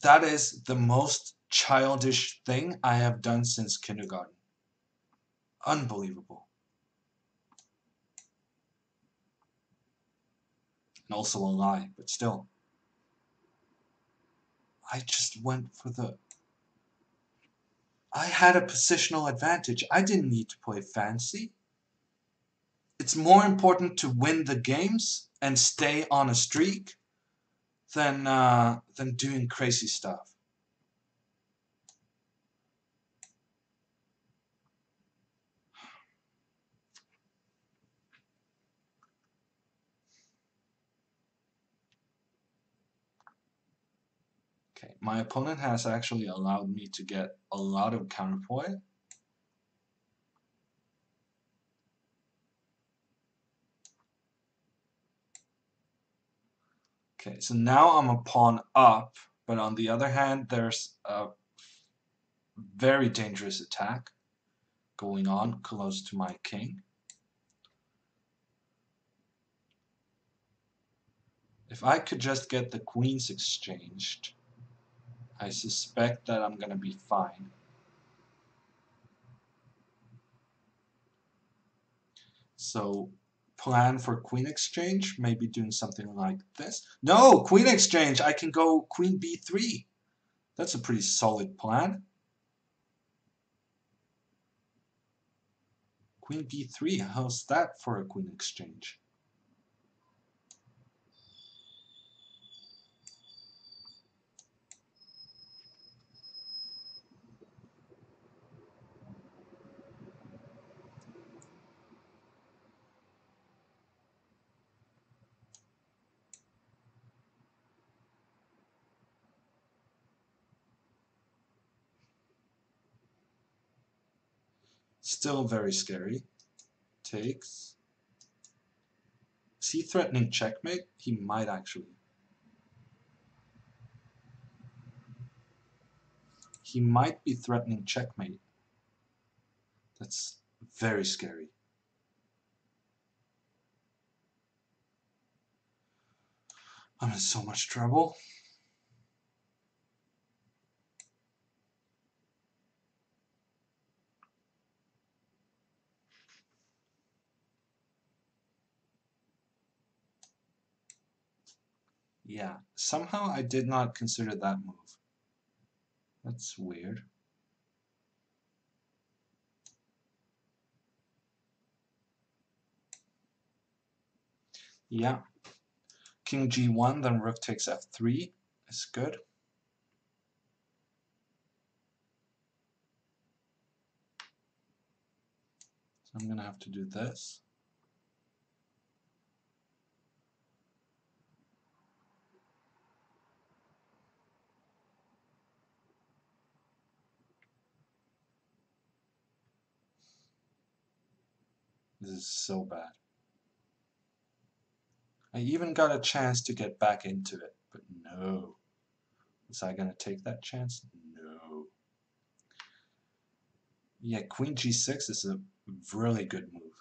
That is the most childish thing I have done since kindergarten. Unbelievable. And also a lie, but still. I just went for the... I had a positional advantage. I didn't need to play fancy. it's more important to win the games and stay on a streak than doing crazy stuff. Okay, my opponent has actually allowed me to get a lot of counterplay. Okay, so now I'm a pawn up, but on the other hand, there's a very dangerous attack going on close to my king. If I could just get the queens exchanged, I suspect that I'm gonna be fine. So plan for queen exchange, maybe doing something like this. No, queen exchange, I can go queen b3. That's a pretty solid plan. Queen b3, how's that for a queen exchange? Still very scary. Takes. Is he threatening checkmate? He might actually. He might be threatening checkmate. That's very scary. I'm in so much trouble. Yeah, somehow I did not consider that move. That's weird. Yeah. King g1, then rook takes f3 is good. So I'm gonna have to do this. This is so bad. I even got a chance to get back into it, but no. Was I gonna take that chance? No. Yeah, queen g6 is a really good move.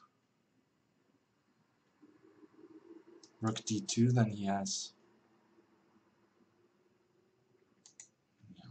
Rook d2, then he has... Yeah.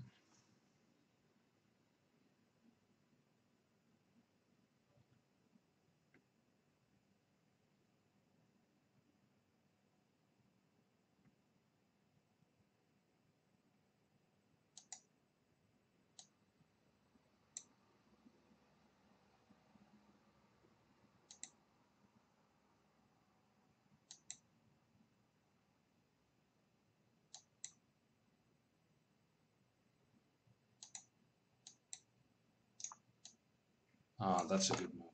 Ah, that's a good move.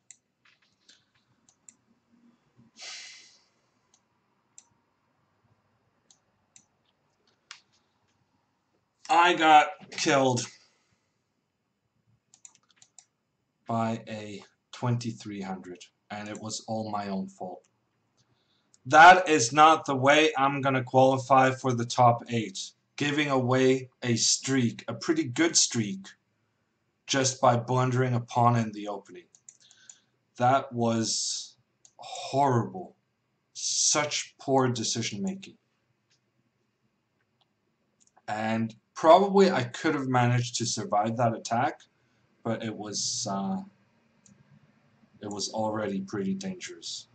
I got killed by a 2300, and it was all my own fault. That is not the way I'm going to qualify for the top 8. Giving away a streak, a pretty good streak, just by blundering a pawn in the opening. That was horrible. Such poor decision making. And probably I could have managed to survive that attack, but it was already pretty dangerous.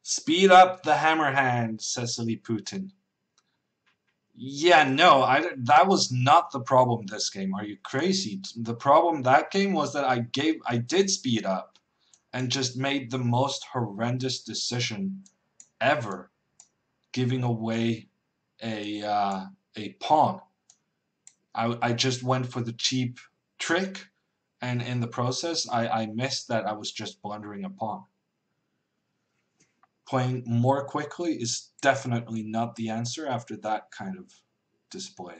Speed up the hammer hand, Cecily Putin. Yeah, no, that was not the problem this game. Are you crazy? The problem that game was that I did speed up and just made the most horrendous decision ever, giving away a pawn. I just went for the cheap trick, and in the process, I missed that I was just blundering a pawn. Playing more quickly is definitely not the answer after that kind of display.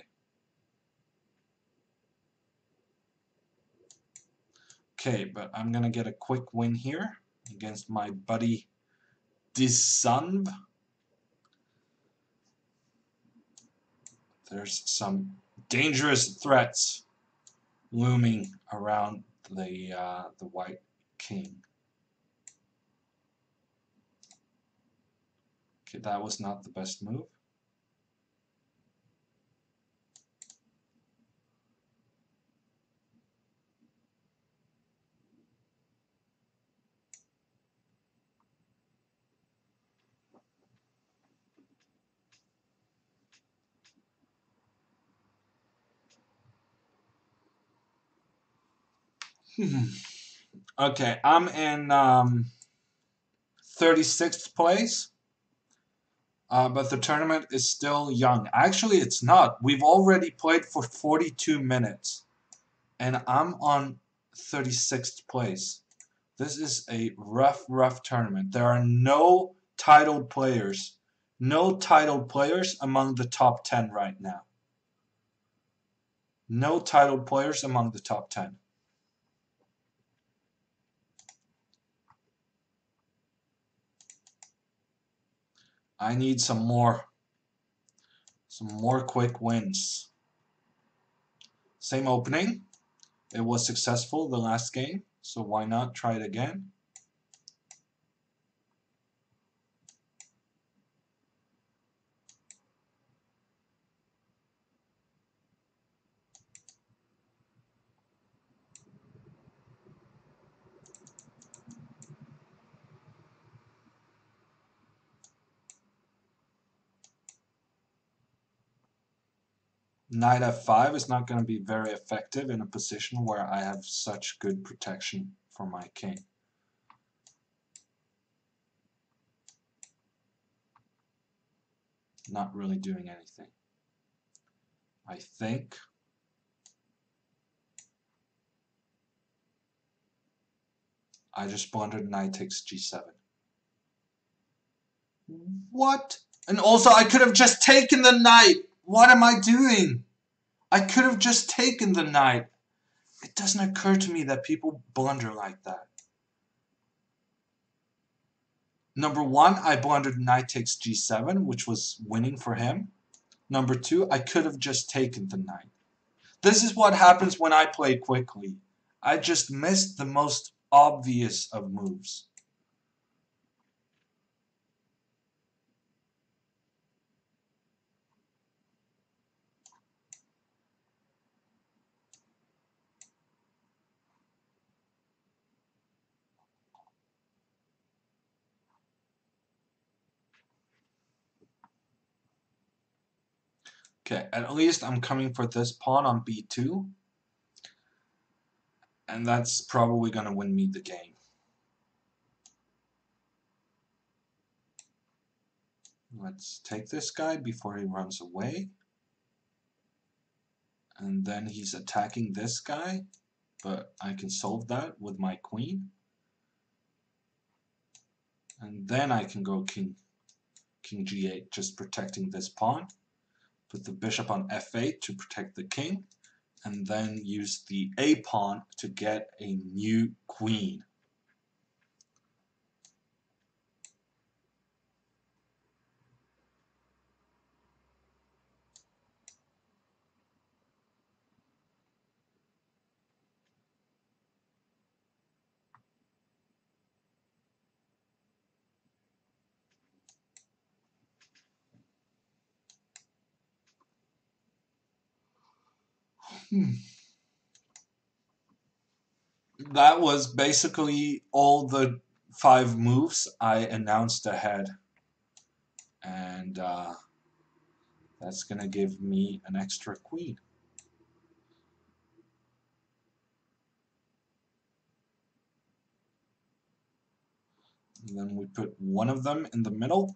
Okay, but I'm gonna get a quick win here against my buddy Disanv. There's some dangerous threats looming around the white king. Okay, that was not the best move. Okay, I'm in 36th place, but the tournament is still young. Actually, it's not. We've already played for 42 minutes, and I'm on 36th place. This is a rough tournament. There are no titled players. No titled players among the top 10 right now. No titled players among the top 10. I need some more quick wins. Same opening. It was successful the last game, so why not try it again? Knight f5 is not going to be very effective in a position where I have such good protection for my king. Not really doing anything. I think I just blundered knight takes g7. What? And also I could have just taken the knight. What am I doing? I could have just taken the knight. It doesn't occur to me that people blunder like that. Number one, I blundered knight takes g7, which was winning for him. Number two, I could have just taken the knight. This is what happens when I play quickly. I just missed the most obvious of moves. Okay, at least I'm coming for this pawn on b2. And that's probably going to win me the game. Let's take this guy before he runs away. And then he's attacking this guy, but I can solve that with my queen. And then I can go king g8, just protecting this pawn. Put the bishop on f8 to protect the king. And then use the a pawn to get a new queen. That was basically all the 5 moves I announced ahead. And That's gonna give me an extra queen. And then we put one of them in the middle,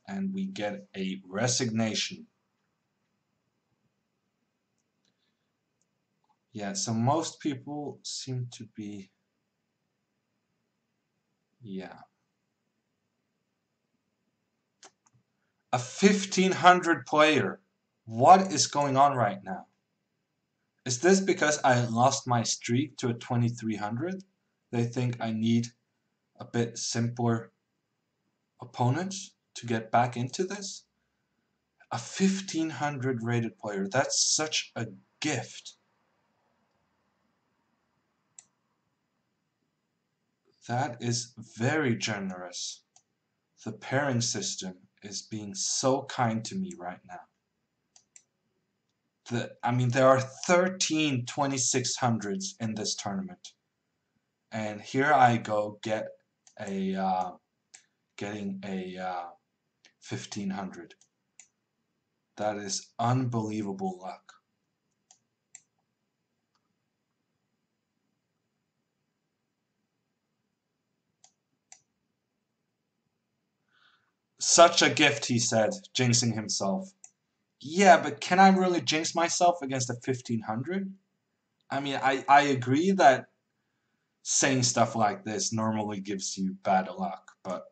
and we get a resignation. Yeah, so most people seem to be... Yeah. A 1500 player. What is going on right now? Is this because I lost my streak to a 2300? They think I need a bit simpler opponents to get back into this? A 1500 rated player. That's such a gift. That is very generous. The pairing system is being so kind to me right now. I mean, there are 13 2600s in this tournament. And here I go getting a 1500. That is unbelievable luck. Such a gift, he said, jinxing himself. Yeah, but can I really jinx myself against a 1500? I mean, I agree that saying stuff like this normally gives you bad luck, but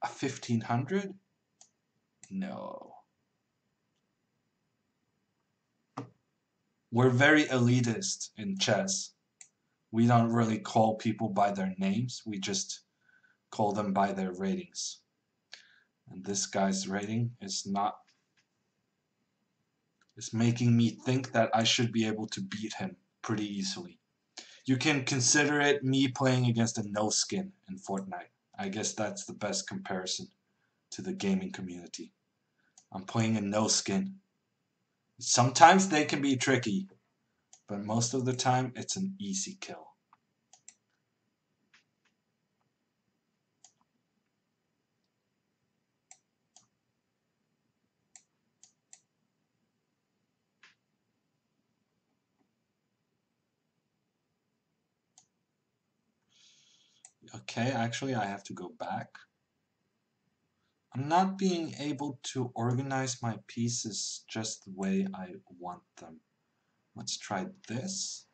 a 1500? No. We're very elitist in chess. We don't really call people by their names, we just call them by their ratings. And this guy's rating is making me think that I should be able to beat him pretty easily. You can consider it me playing against a no-skin in Fortnite. I guess that's the best comparison to the gaming community. I'm playing a no-skin. Sometimes they can be tricky, but most of the time it's an easy kill. Okay, actually I have to go back. I'm not being able to organize my pieces just the way I want them. Let's try this.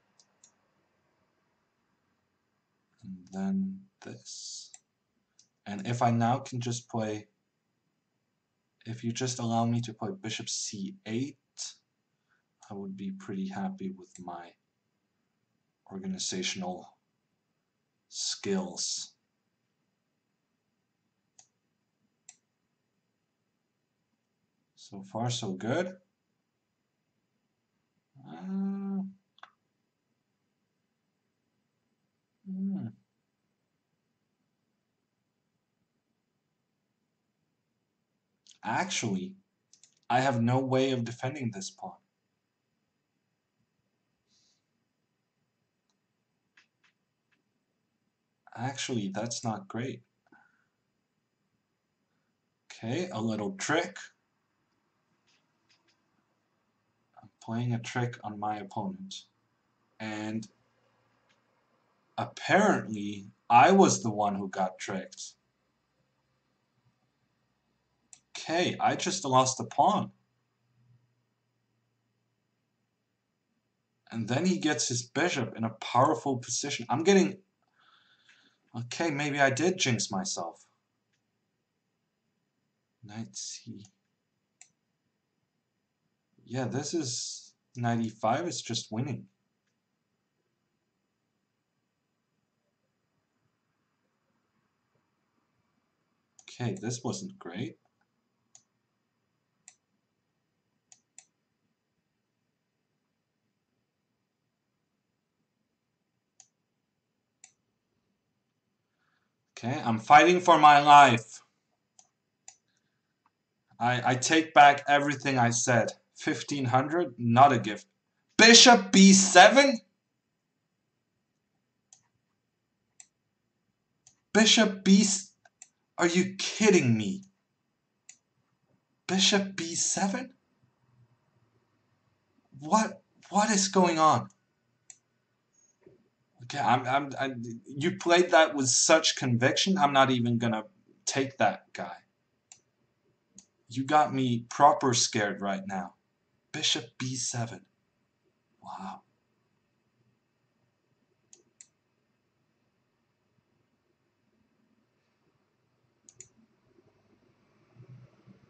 And then this. And if I now can just play... If you just allow me to play bishop c8, I would be pretty happy with my organizational skills. So far, so good. Actually, I have no way of defending this pawn. Actually, that's not great. Okay, a little trick. I'm playing a trick on my opponent. And apparently, I was the one who got tricked. Okay, I just lost a pawn. And then he gets his bishop in a powerful position. I'm getting... Okay, maybe I did jinx myself. Knight c... Yeah, this is... Knight e5 is just winning. Okay, this wasn't great. Okay, I'm fighting for my life. I take back everything I said. 1500, not a gift. Bishop b7? Bishop b... Are you kidding me? Bishop b7? What is going on? Okay, you played that with such conviction. I'm not even gonna take that guy. You got me proper scared right now. Bishop b7. Wow.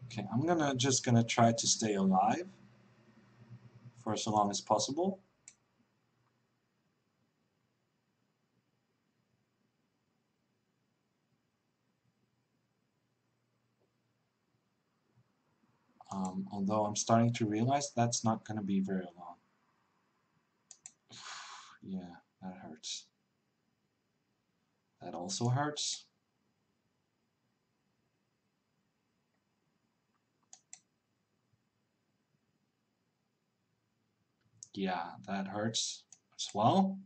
Okay, I'm just gonna try to stay alive for as long as possible. Although I'm starting to realize that's not gonna be very long. Yeah, that hurts. That also hurts. Yeah, that hurts as well.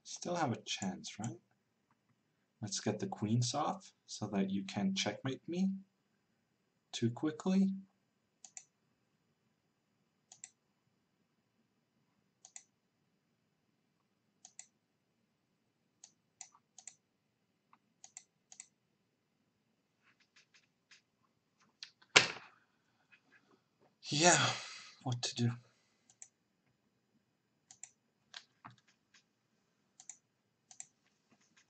Still have a chance, right? Let's get the queens off so that you can't checkmate me too quickly. Yeah, what to do?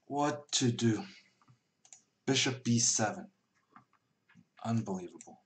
What to do? Bishop b7. Unbelievable.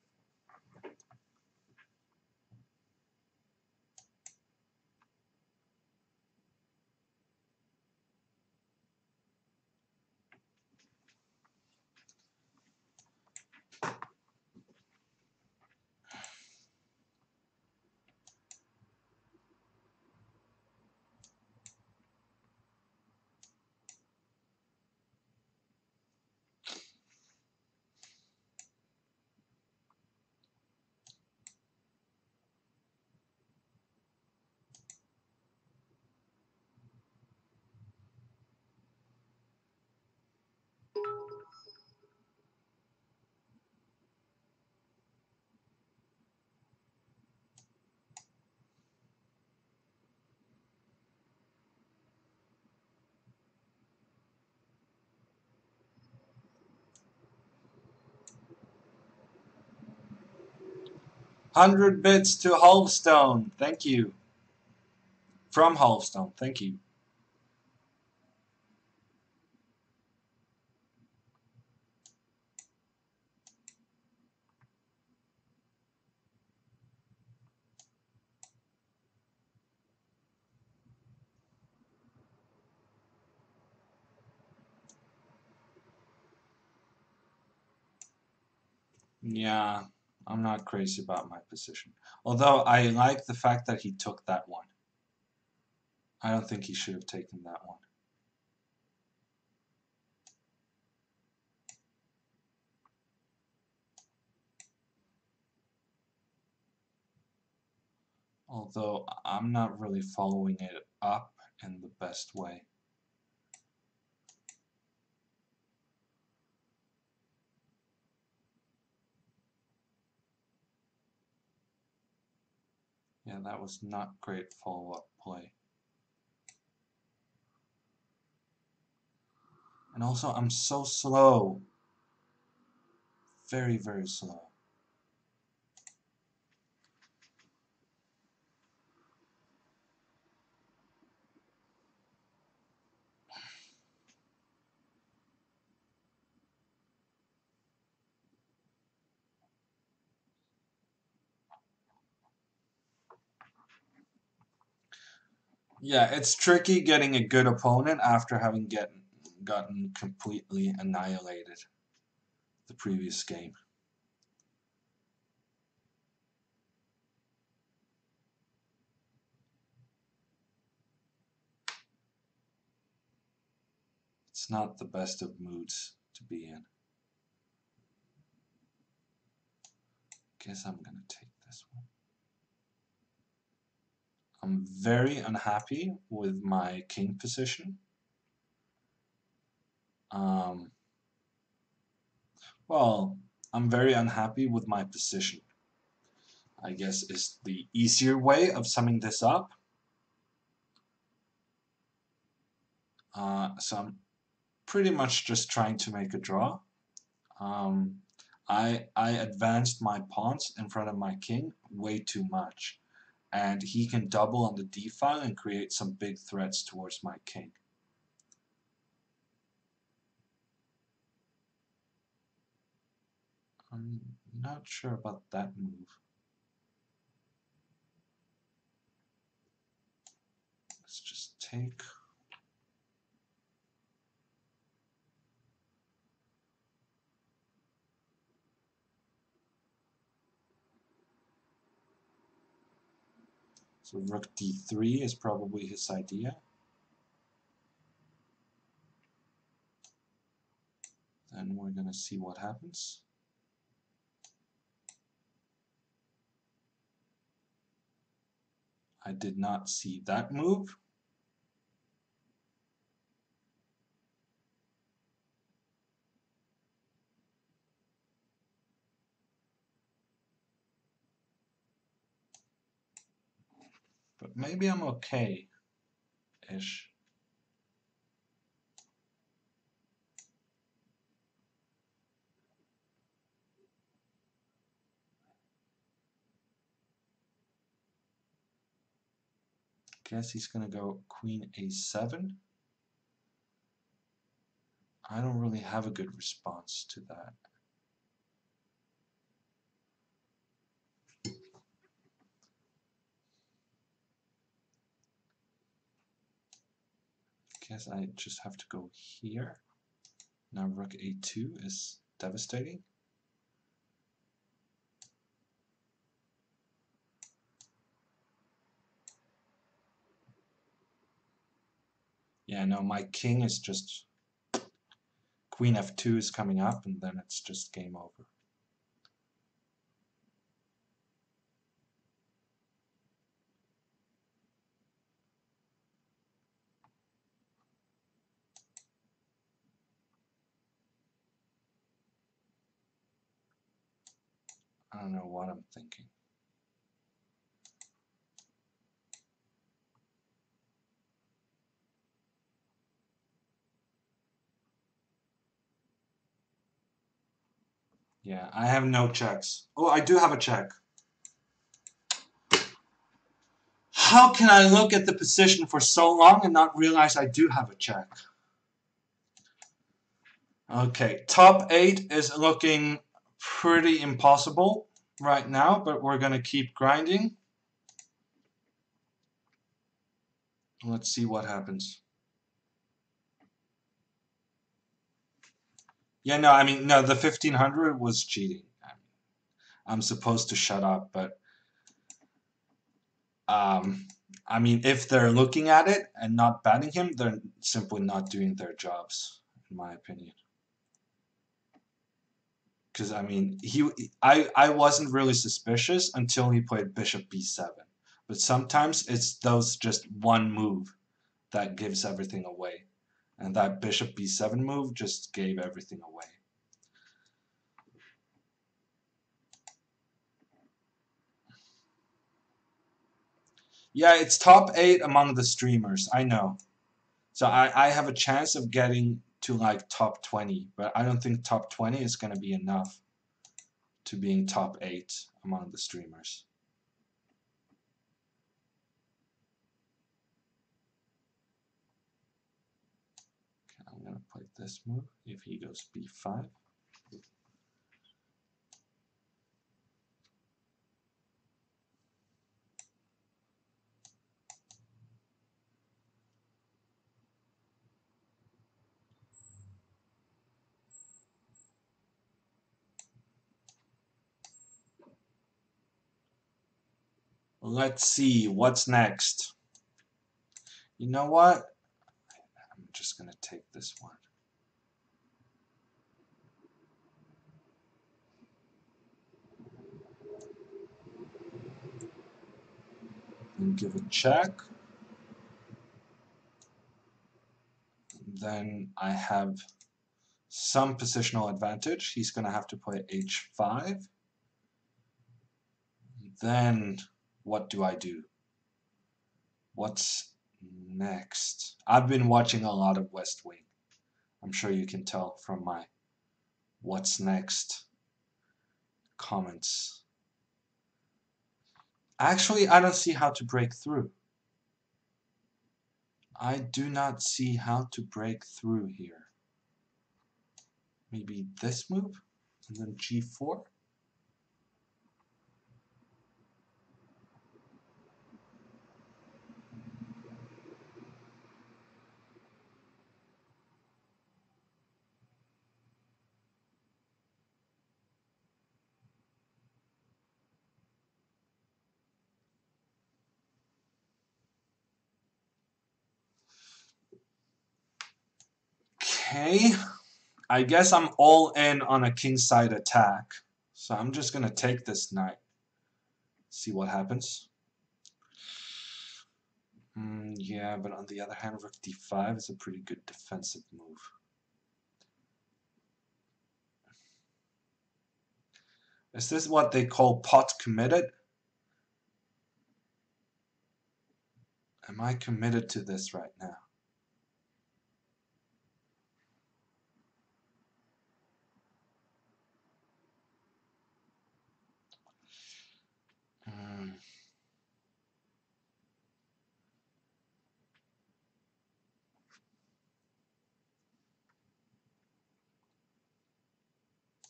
$100 to Halvestone. Thank you. From Halvestone. Thank you. Yeah, I'm not crazy about my position. Although I like the fact that he took that one. I don't think he should have taken that one. Although I'm not really following it up in the best way. Yeah, that was not great follow-up play. And also, I'm so slow. Very, very slow. Yeah, it's tricky getting a good opponent after having gotten completely annihilated the previous game. It's not the best of moods to be in. Guess I'm gonna take this one. I'm very unhappy with my king position. Well, I'm very unhappy with my position, I guess, is the easier way of summing this up. So I'm pretty much just trying to make a draw. I advanced my pawns in front of my king way too much, and he can double on the d file and create some big threats towards my king. I'm not sure about that move. Let's just take. So rook d3 is probably his idea. Then we're going to see what happens. I did not see that move. But maybe I'm okay-ish. Guess he's going to go queen a7. I don't really have a good response to that. Guess I just have to go here. Now rook a2 is devastating. Yeah, no, my king is just... Queen f2 is coming up, and then it's just game over. I don't know what I'm thinking. Yeah, I have no checks. Oh, I do have a check. How can I look at the position for so long and not realize I do have a check? Okay, top 8 is looking pretty impossible right now, but we're going to keep grinding. Let's see what happens. Yeah, no, I mean, no, the 1500 was cheating. I'm supposed to shut up, but I mean, if they're looking at it and not banning him, they're simply not doing their jobs, in my opinion. Because I mean, I wasn't really suspicious until he played bishop b7. But sometimes it's those just one move that gives everything away, and that bishop b7 move just gave everything away. Yeah, it's top 8 among the streamers, I know. So I have a chance of getting to like top 20, but I don't think top 20 is going to be enough to being top 8 among the streamers. Okay, I'm going to play this move if he goes b5. Let's see, what's next? You know what? I'm just going to take this one. and give a check. Then I have some positional advantage. He's going to have to play h5. Then what do I do? What's next? I've been watching a lot of West Wing. I'm sure you can tell from my what's next comments. Actually, I don't see how to break through. I do not see how to break through here. Maybe this move, and then g4. Okay, I guess I'm all in on a kingside attack. So I'm just gonna take this knight. See what happens. Yeah, but on the other hand, rook d5 is a pretty good defensive move. Is this what they call pot committed? Am I committed to this right now?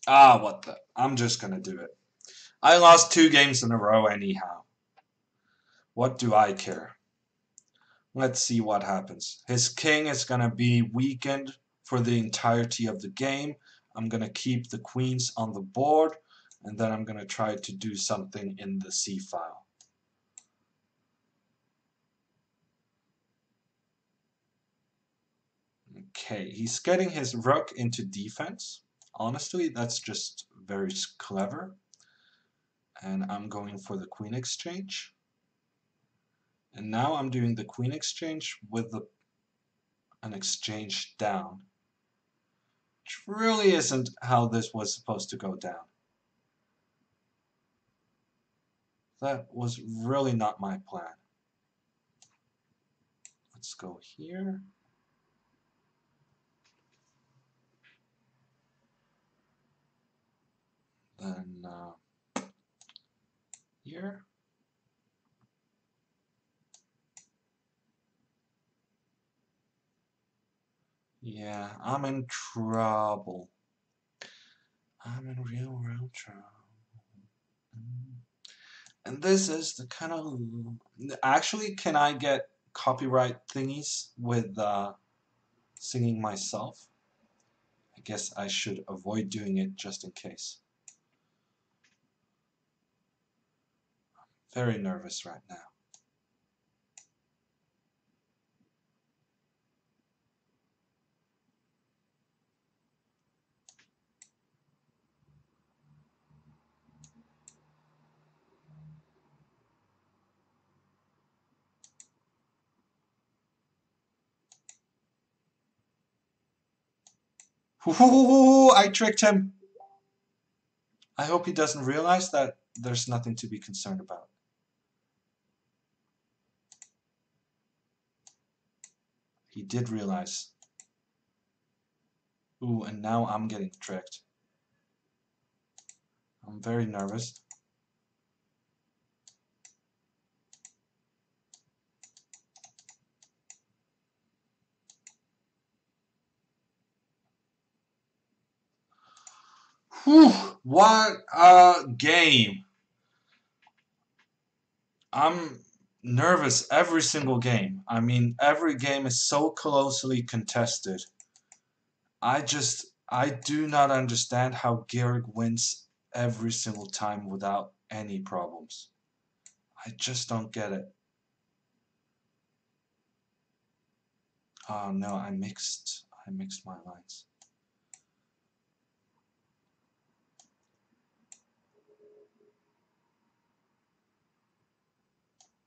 What the? I'm just gonna do it. I lost 2 games in a row anyhow. What do I care? Let's see what happens. His king is gonna be weakened for the entirety of the game. I'm gonna keep the queens on the board, and then I'm gonna try to do something in the c file. Okay, he's getting his rook into defense. Honestly, that's just very clever. And I'm going for the queen exchange. And now I'm doing the queen exchange with an exchange down. Which really isn't how this was supposed to go down. That was really not my plan. Let's go here. Then here. Yeah, I'm in trouble. I'm in real trouble. And this is the kind of... Actually, can I get copyright thingies with singing myself? I guess I should avoid doing it just in case. Very nervous right now. Ooh, I tricked him. I hope he doesn't realize that there's nothing to be concerned about. He did realize. Ooh, and now I'm getting tricked. I'm very nervous. Whew, what a game. I'm nervous every single game. I mean, every game is so closely contested. I do not understand how Georg wins every single time without any problems. I just don't get it. Oh no, I mixed my lines.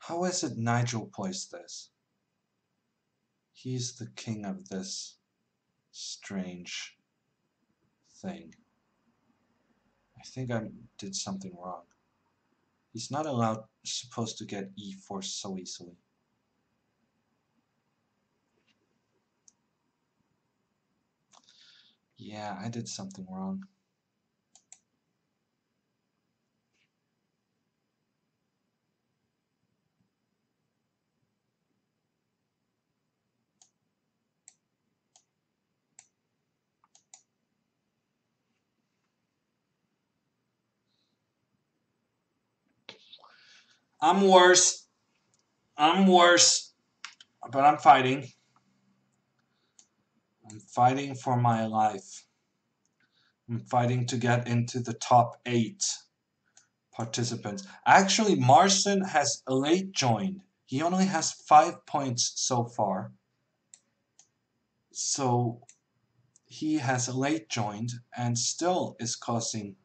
How is it Nigel plays this? He's the king of this strange thing. I think I did something wrong. He's not supposed to get e4 so easily. Yeah, I did something wrong. I'm worse. I'm worse. But I'm fighting. I'm fighting for my life. I'm fighting to get into the top 8 participants. Actually, Marston has late joined. He only has 5 points so far. So he has late joined and still is causing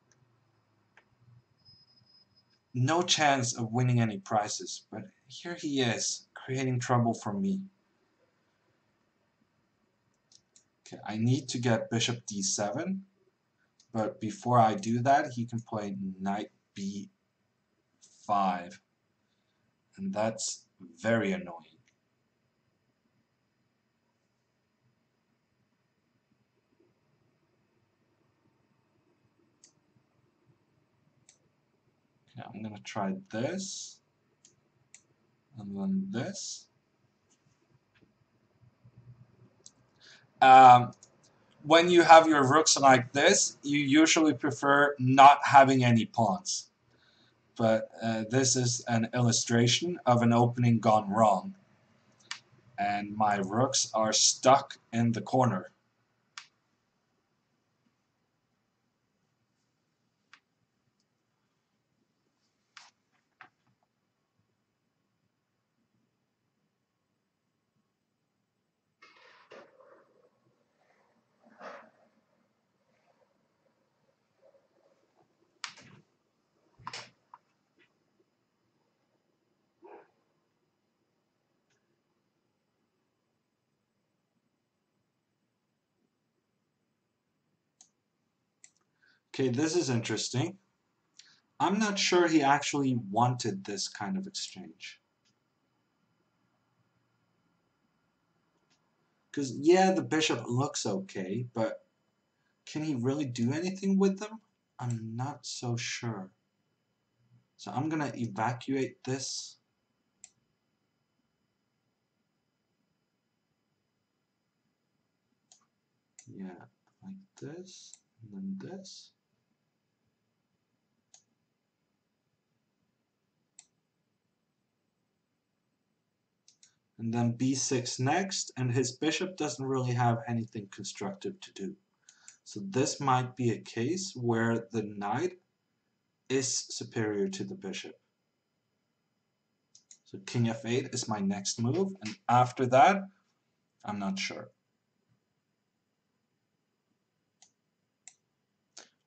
no chance of winning any prizes. But here he is, creating trouble for me. Okay, I need to get bishop d7. But before I do that, he can play knight b5. And that's very annoying. Okay, I'm going to try this. And then this. When you have your rooks like this, you usually prefer not having any pawns. But this is an illustration of an opening gone wrong. And my rooks are stuck in the corner. Okay, this is interesting. I'm not sure he actually wanted this kind of exchange. Because, yeah, the bishop looks okay, but can he really do anything with them? I'm not so sure. So I'm going to evacuate this. Yeah, like this, and then this. And then b6 next, and his bishop doesn't really have anything constructive to do. So this might be a case where the knight is superior to the bishop. So king f8 is my next move, and after that, I'm not sure.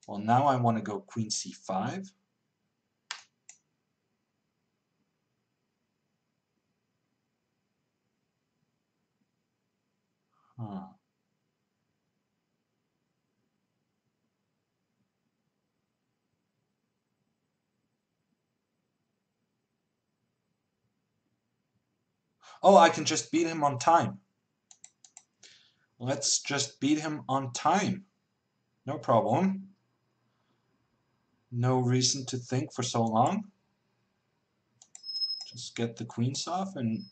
Well, now I want to go queen c5. Huh. Oh, I can just beat him on time. Let's just beat him on time. No problem. No reason to think for so long. Just get the queens off and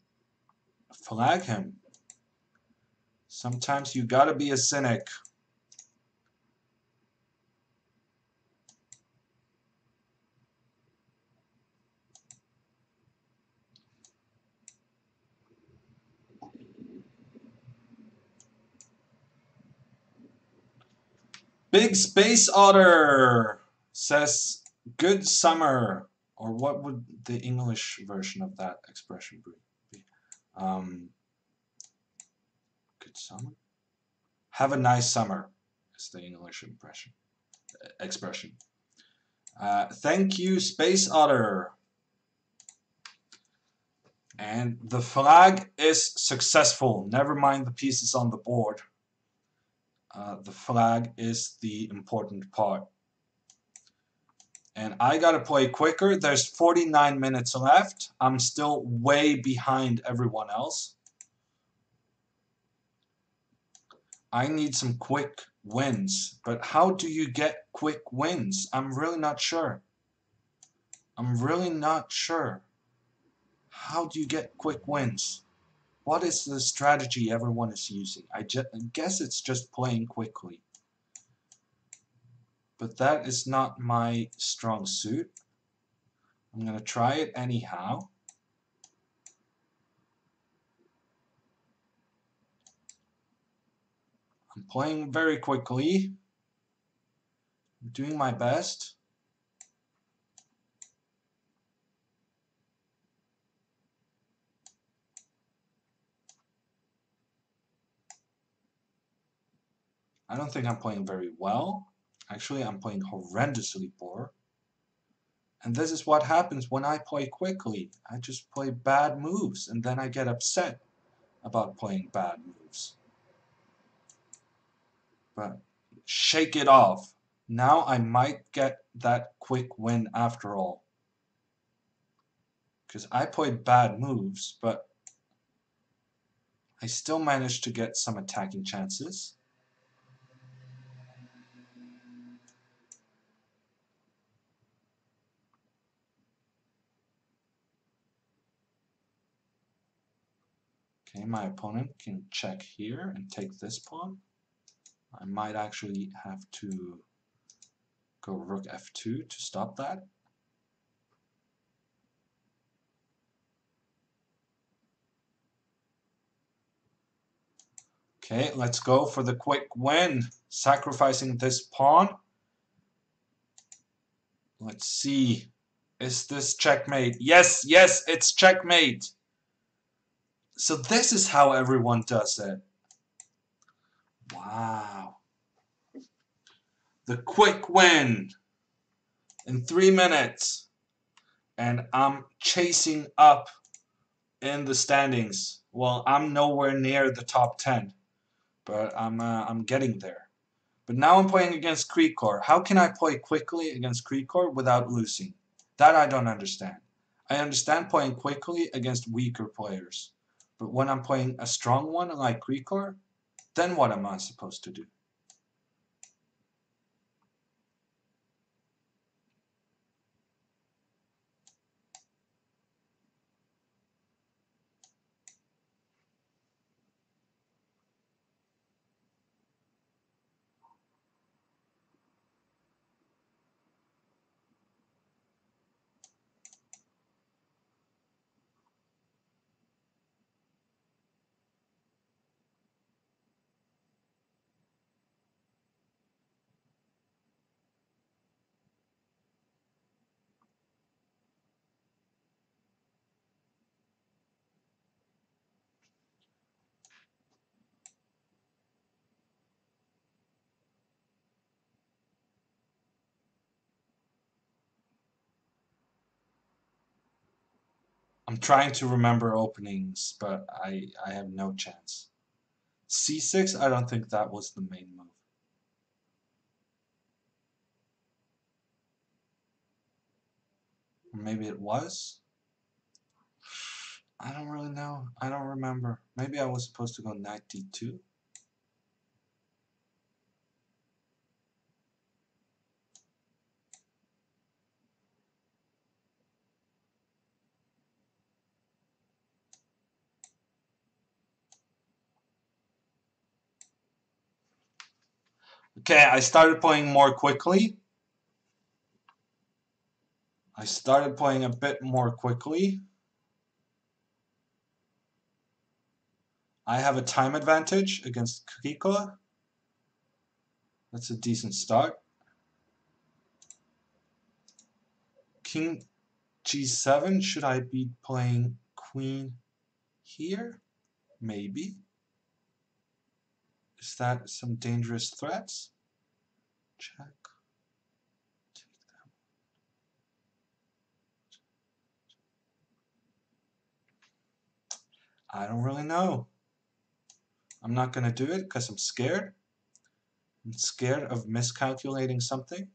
flag him. Sometimes you gotta be a cynic. Big Space Otter says, good summer. Or what would the English version of that expression be? Good summer? Have a nice summer is the English expression. Thank you, Space Otter. And the flag is successful. Never mind the pieces on the board. The flag is the important part. And I gotta play quicker. There's 49 minutes left. I'm still way behind everyone else. I need some quick wins. But how do you get quick wins? I'm really not sure. I'm really not sure. How do you get quick wins? What is the strategy everyone is using? I guess it's just playing quickly. But that is not my strong suit. I'm going to try it anyhow. I'm playing very quickly. I'm doing my best. I don't think I'm playing very well. Actually, I'm playing horrendously poor. And this is what happens when I play quickly. I just play bad moves, and then I get upset about playing bad moves. But shake it off. Now I might get that quick win after all. Because I played bad moves, but I still managed to get some attacking chances. Okay, my opponent can check here and take this pawn. I might actually have to go rook f2 to stop that. Okay, let's go for the quick win. Sacrificing this pawn. Let's see. Is this checkmate? Yes, yes, it's checkmate. So this is how everyone does it. Wow. The quick win in 3 minutes. And I'm chasing up in the standings. Well, I'm nowhere near the top 10, but I'm getting there. But now I'm playing against Krikor. How can I play quickly against Krikor without losing? That I don't understand. I understand playing quickly against weaker players. But when I'm playing a strong one like Krikor, then what am I supposed to do? I'm trying to remember openings, but I have no chance. C6, I don't think that was the main move. Or maybe it was? I don't really know. I don't remember. Maybe I was supposed to go knight d2. Okay, I started playing more quickly. I started playing a bit more quickly. I have a time advantage against Krikor. That's a decent start. King g7. Should I be playing queen here? Maybe. Is that some dangerous threats? Check. Take that. I don't really know. I'm not going to do it because I'm scared. I'm scared of miscalculating something.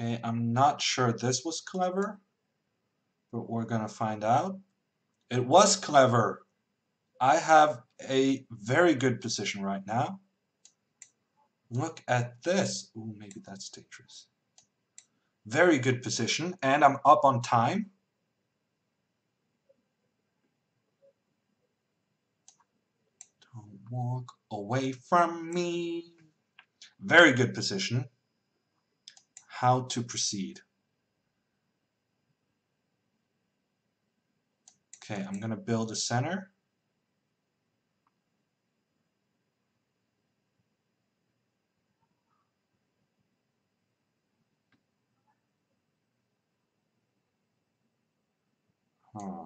Okay, I'm not sure this was clever, but we're going to find out. It was clever. I have a very good position right now. Look at this. Ooh, maybe that's dangerous. Very good position, and I'm up on time. Don't walk away from me. Very good position. How to proceed. Okay, I'm going to build a center. Huh.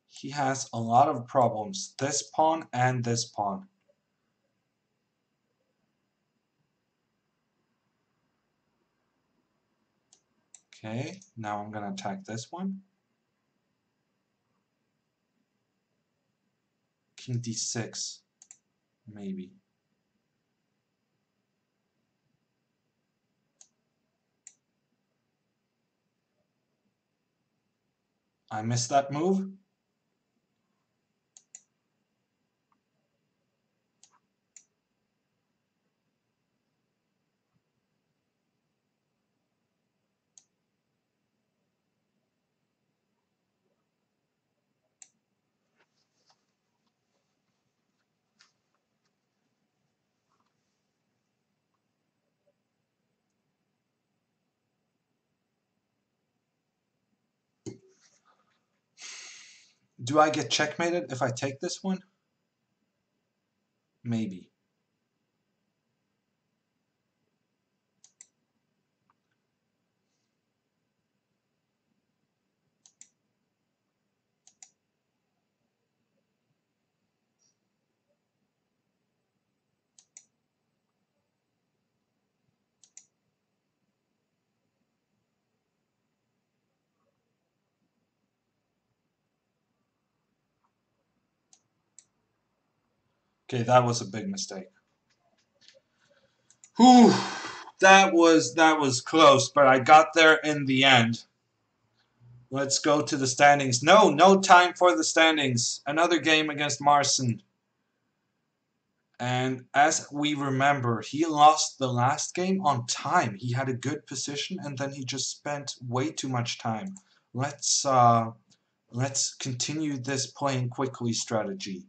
He has a lot of problems. This pawn and this pawn. Okay, now I'm going to attack this one. King d6. Maybe. I missed that move. Do I get checkmated if I take this one? Maybe. Okay, that was a big mistake. Whew, that was close, but I got there in the end. Let's go to the standings. No time for the standings. Another game against Marson. And as we remember, he lost the last game on time. He had a good position, and then he just spent way too much time. Let's continue this playing quickly strategy.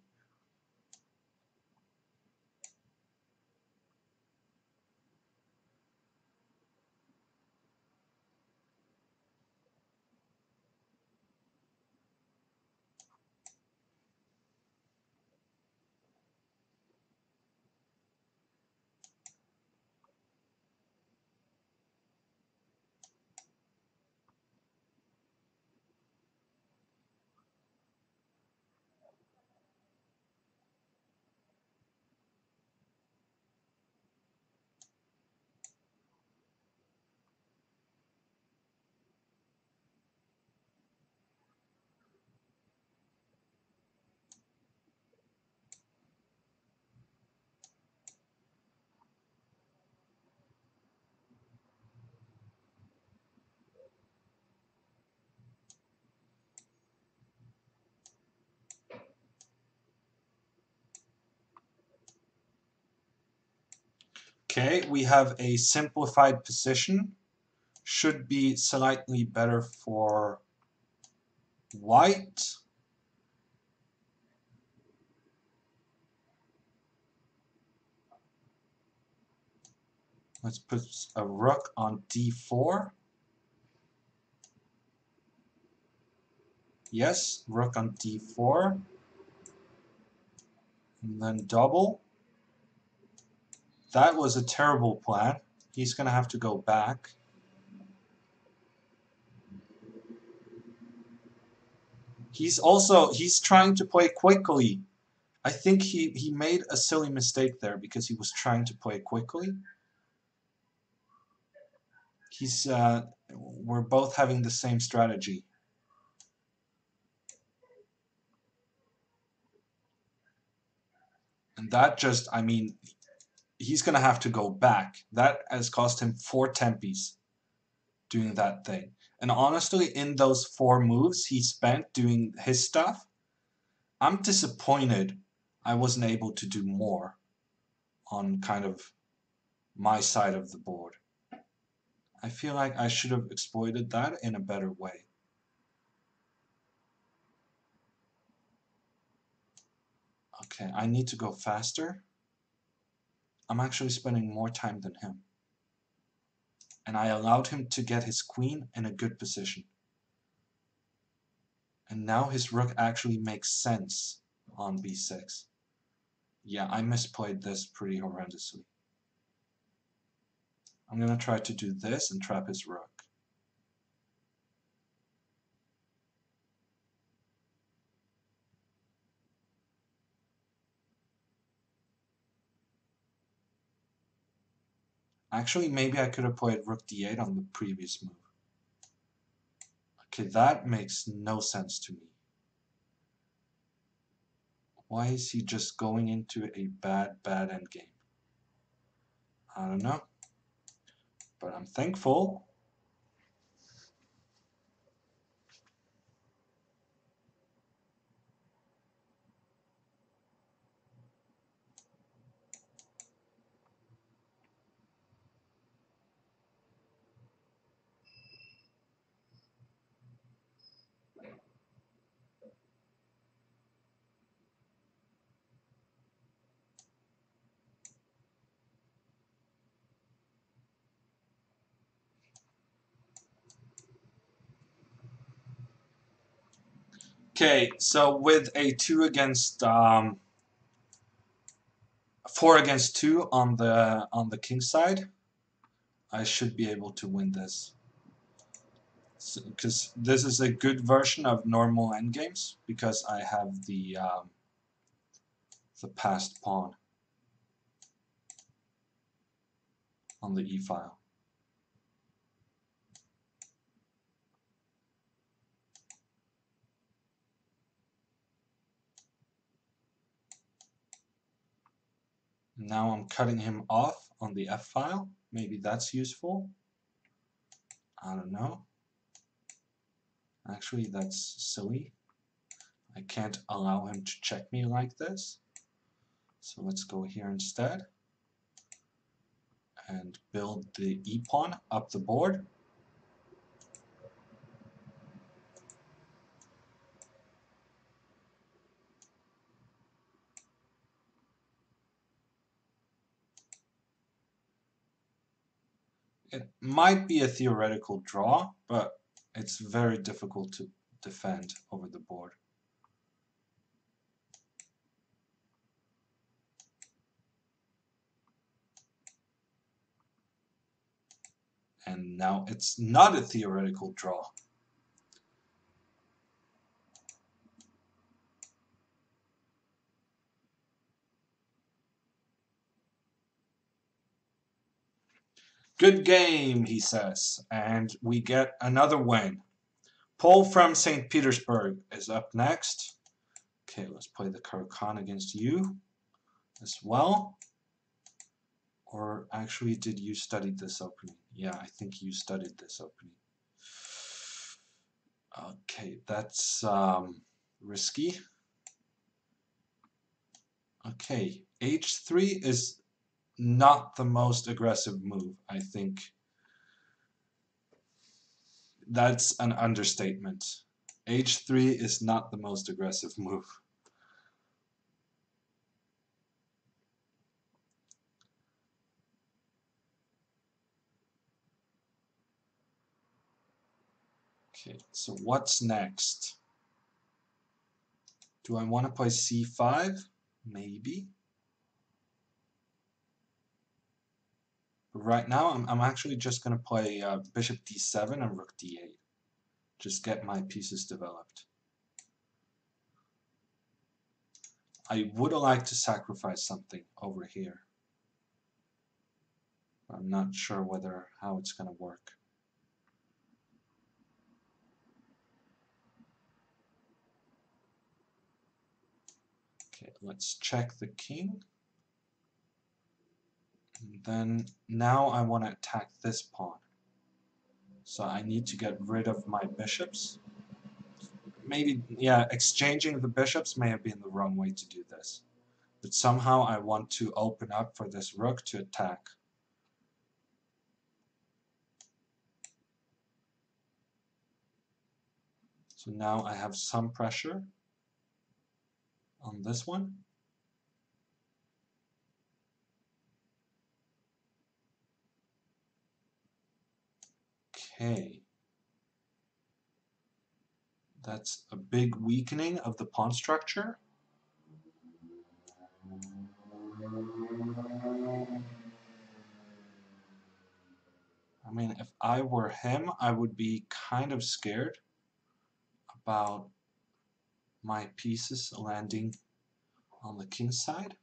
Okay, we have a simplified position. Should be slightly better for white. Let's put a rook on d4. Yes, rook on d4. And then double. That was a terrible plan. He's going to have to go back. He's trying to play quickly. I think he made a silly mistake there because he was trying to play quickly. We're both having the same strategy. And that just, I mean, he's going to have to go back. That has cost him 4 tempies doing that thing. And honestly, in those 4 moves he spent doing his stuff, I'm disappointed I wasn't able to do more on kind of my side of the board. I feel like I should have exploited that in a better way. Okay, I need to go faster. I'm actually spending more time than him. And I allowed him to get his queen in a good position. And now his rook actually makes sense on b6. Yeah, I misplayed this pretty horrendously. I'm going to try to do this and trap his rook. Actually, maybe I could have played rook d8 on the previous move. Okay, that makes no sense to me. Why is he just going into a bad endgame? I don't know. But I'm thankful. Okay, so with a 4 against 2 on the king side, I should be able to win this. Because this is a good version of normal endgames, because I have the passed pawn on the e-file. Now I'm cutting him off on the f-file. Maybe that's useful. I don't know. Actually, that's silly. I can't allow him to check me like this. So let's go here instead and build the e-pawn up the board. It might be a theoretical draw, but it's very difficult to defend over the board. And now it's not a theoretical draw. Good game, he says, and we get another win. Paul from St. Petersburg is up next. Okay, let's play the Caro-Kann against you as well. Or actually, did you study this opening? Yeah, I think you studied this opening. Okay, that's risky. Okay, h3 is not the most aggressive move, I think. That's an understatement. h3 is not the most aggressive move. Okay, so what's next? Do I want to play c5? Maybe. But right now, I'm actually just going to play bishop d7 and rook d8. Just get my pieces developed. I would like to sacrifice something over here. I'm not sure how it's going to work. Okay, let's check the king. And then now I want to attack this pawn. So I need to get rid of my bishops. Maybe, yeah, exchanging the bishops may have been the wrong way to do this. But somehow I want to open up for this rook to attack. So now I have some pressure on this one. Okay. That's a big weakening of the pawn structure. I mean, if I were him, I would be kind of scared about my pieces landing on the king's side.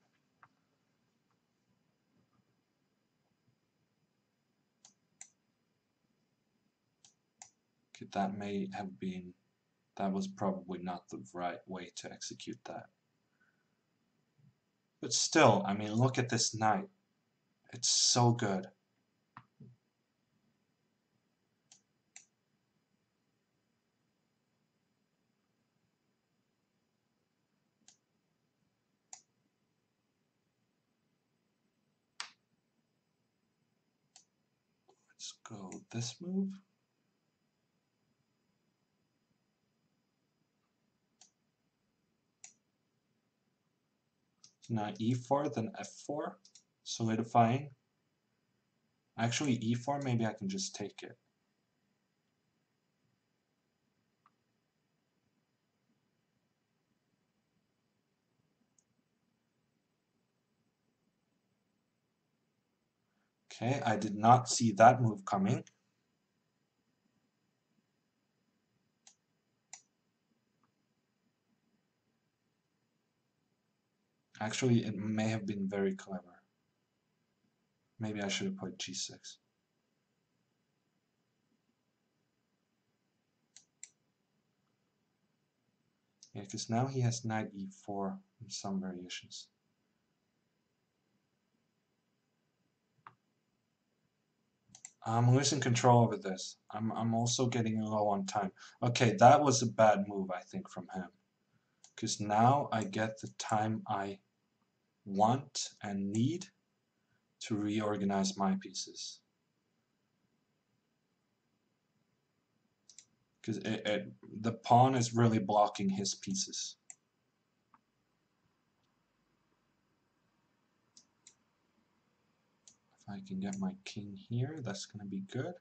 Okay, that was probably not the right way to execute that. But still, I mean, look at this knight. It's so good. Let's go this move. So now e4, then f4, solidifying. Actually, e4, maybe I can just take it. Okay, I did not see that move coming. Actually, it may have been very clever. Maybe I should have played g6. Yeah, because now he has knight e4 in some variations. I'm losing control over this. I'm also getting low on time. Okay, that was a bad move, I think, from him. Because now I get the time I want and need to reorganize my pieces. Because the pawn is really blocking his pieces. If I can get my king here, that's going to be good.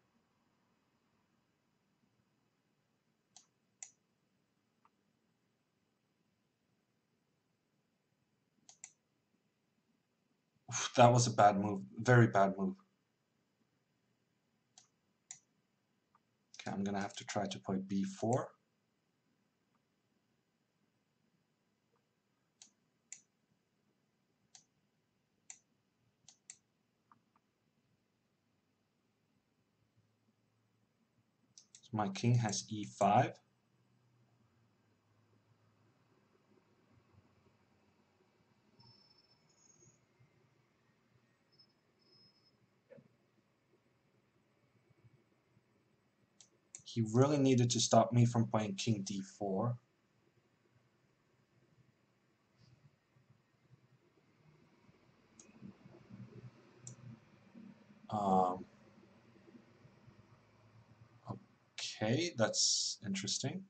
Oof, that was a bad move. Very bad move. Okay, I'm going to have to try to play b4. So my king has e5. He really needed to stop me from playing king d4. Okay, that's interesting.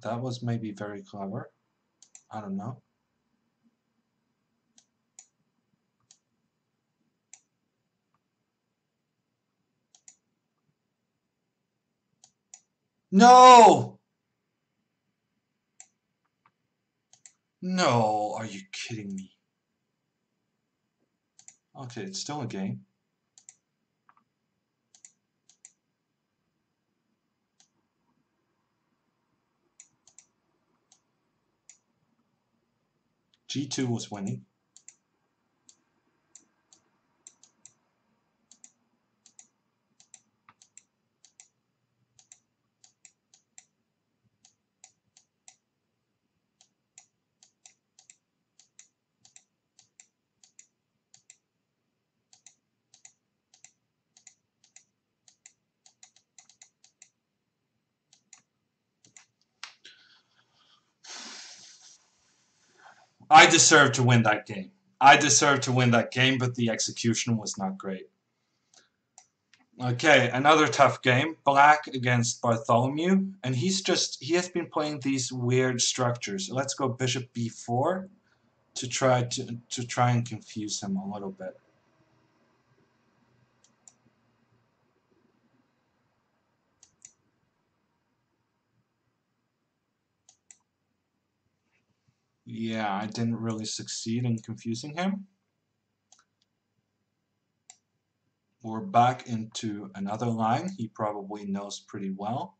That was maybe very clever. I don't know. No! No, are you kidding me? Okay, it's still a game. G2 was winning. I deserved to win that game. I deserved to win that game, but the execution was not great. Okay, another tough game. Black against Bartholomew, and he has been playing these weird structures. Let's go Bishop B4 to try and confuse him a little bit. Yeah, I didn't really succeed in confusing him. We're back into another line he probably knows pretty well.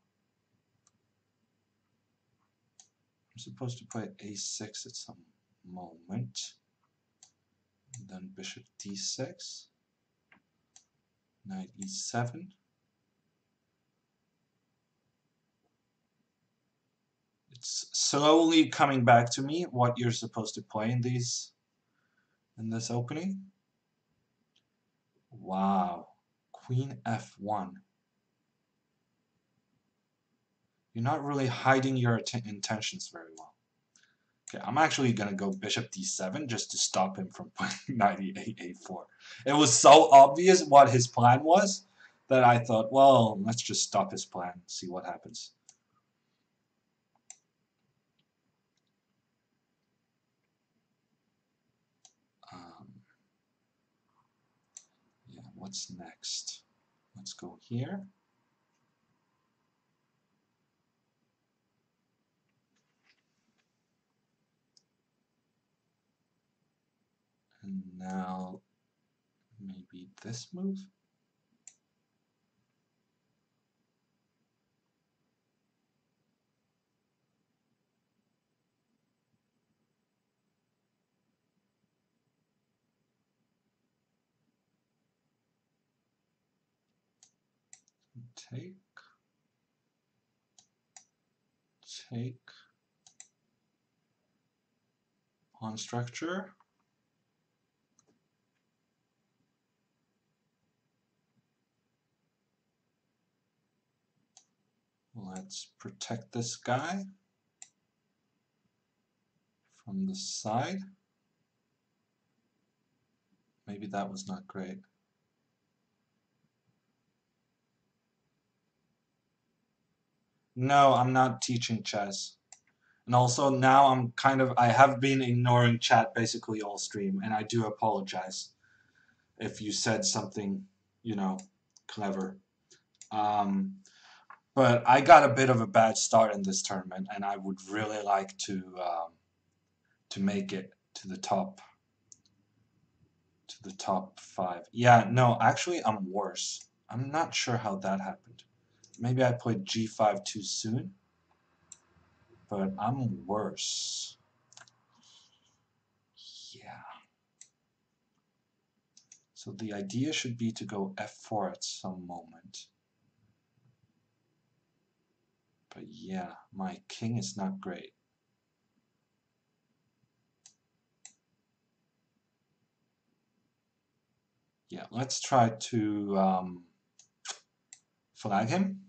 I'm supposed to play A6 at some moment. And then Bishop D6. Knight E7. It's slowly coming back to me what you're supposed to play in this opening. Wow. Queen F1. You're not really hiding your intentions very well. Okay, I'm actually gonna go Bishop D7 just to stop him from playing Knight E8, A4. It was so obvious what his plan was that I thought, well, let's just stop his plan and see what happens. Yeah, what's next? Let's go here. And now maybe this move. Take. Pawn structure. Let's protect this guy from the side. Maybe that was not great. No, I'm not teaching chess. And also now I have been ignoring chat basically all stream, and I do apologize if you said something, clever. But I got a bit of a bad start in this tournament, and I would really like to make it to the top 5. Yeah, no, actually I'm worse. I'm not sure how that happened. Maybe I played G5 too soon, but I'm worse. Yeah. So the idea should be to go F4 at some moment. But yeah, my king is not great. Yeah, let's try to flag him.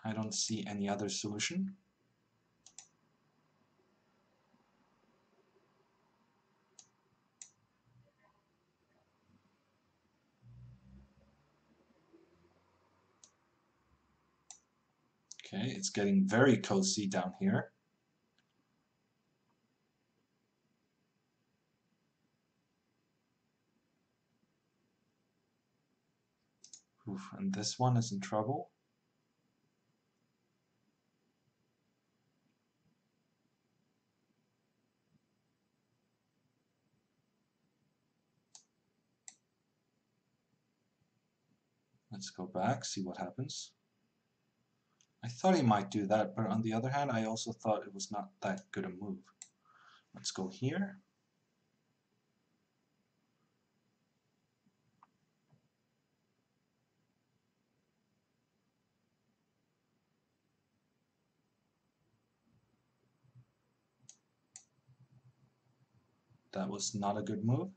I don't see any other solution. Okay, it's getting very cozy down here. Oof, and this one is in trouble. Let's go back, see what happens. I thought he might do that, but on the other hand, I also thought it was not that good a move. Let's go here. That was not a good move.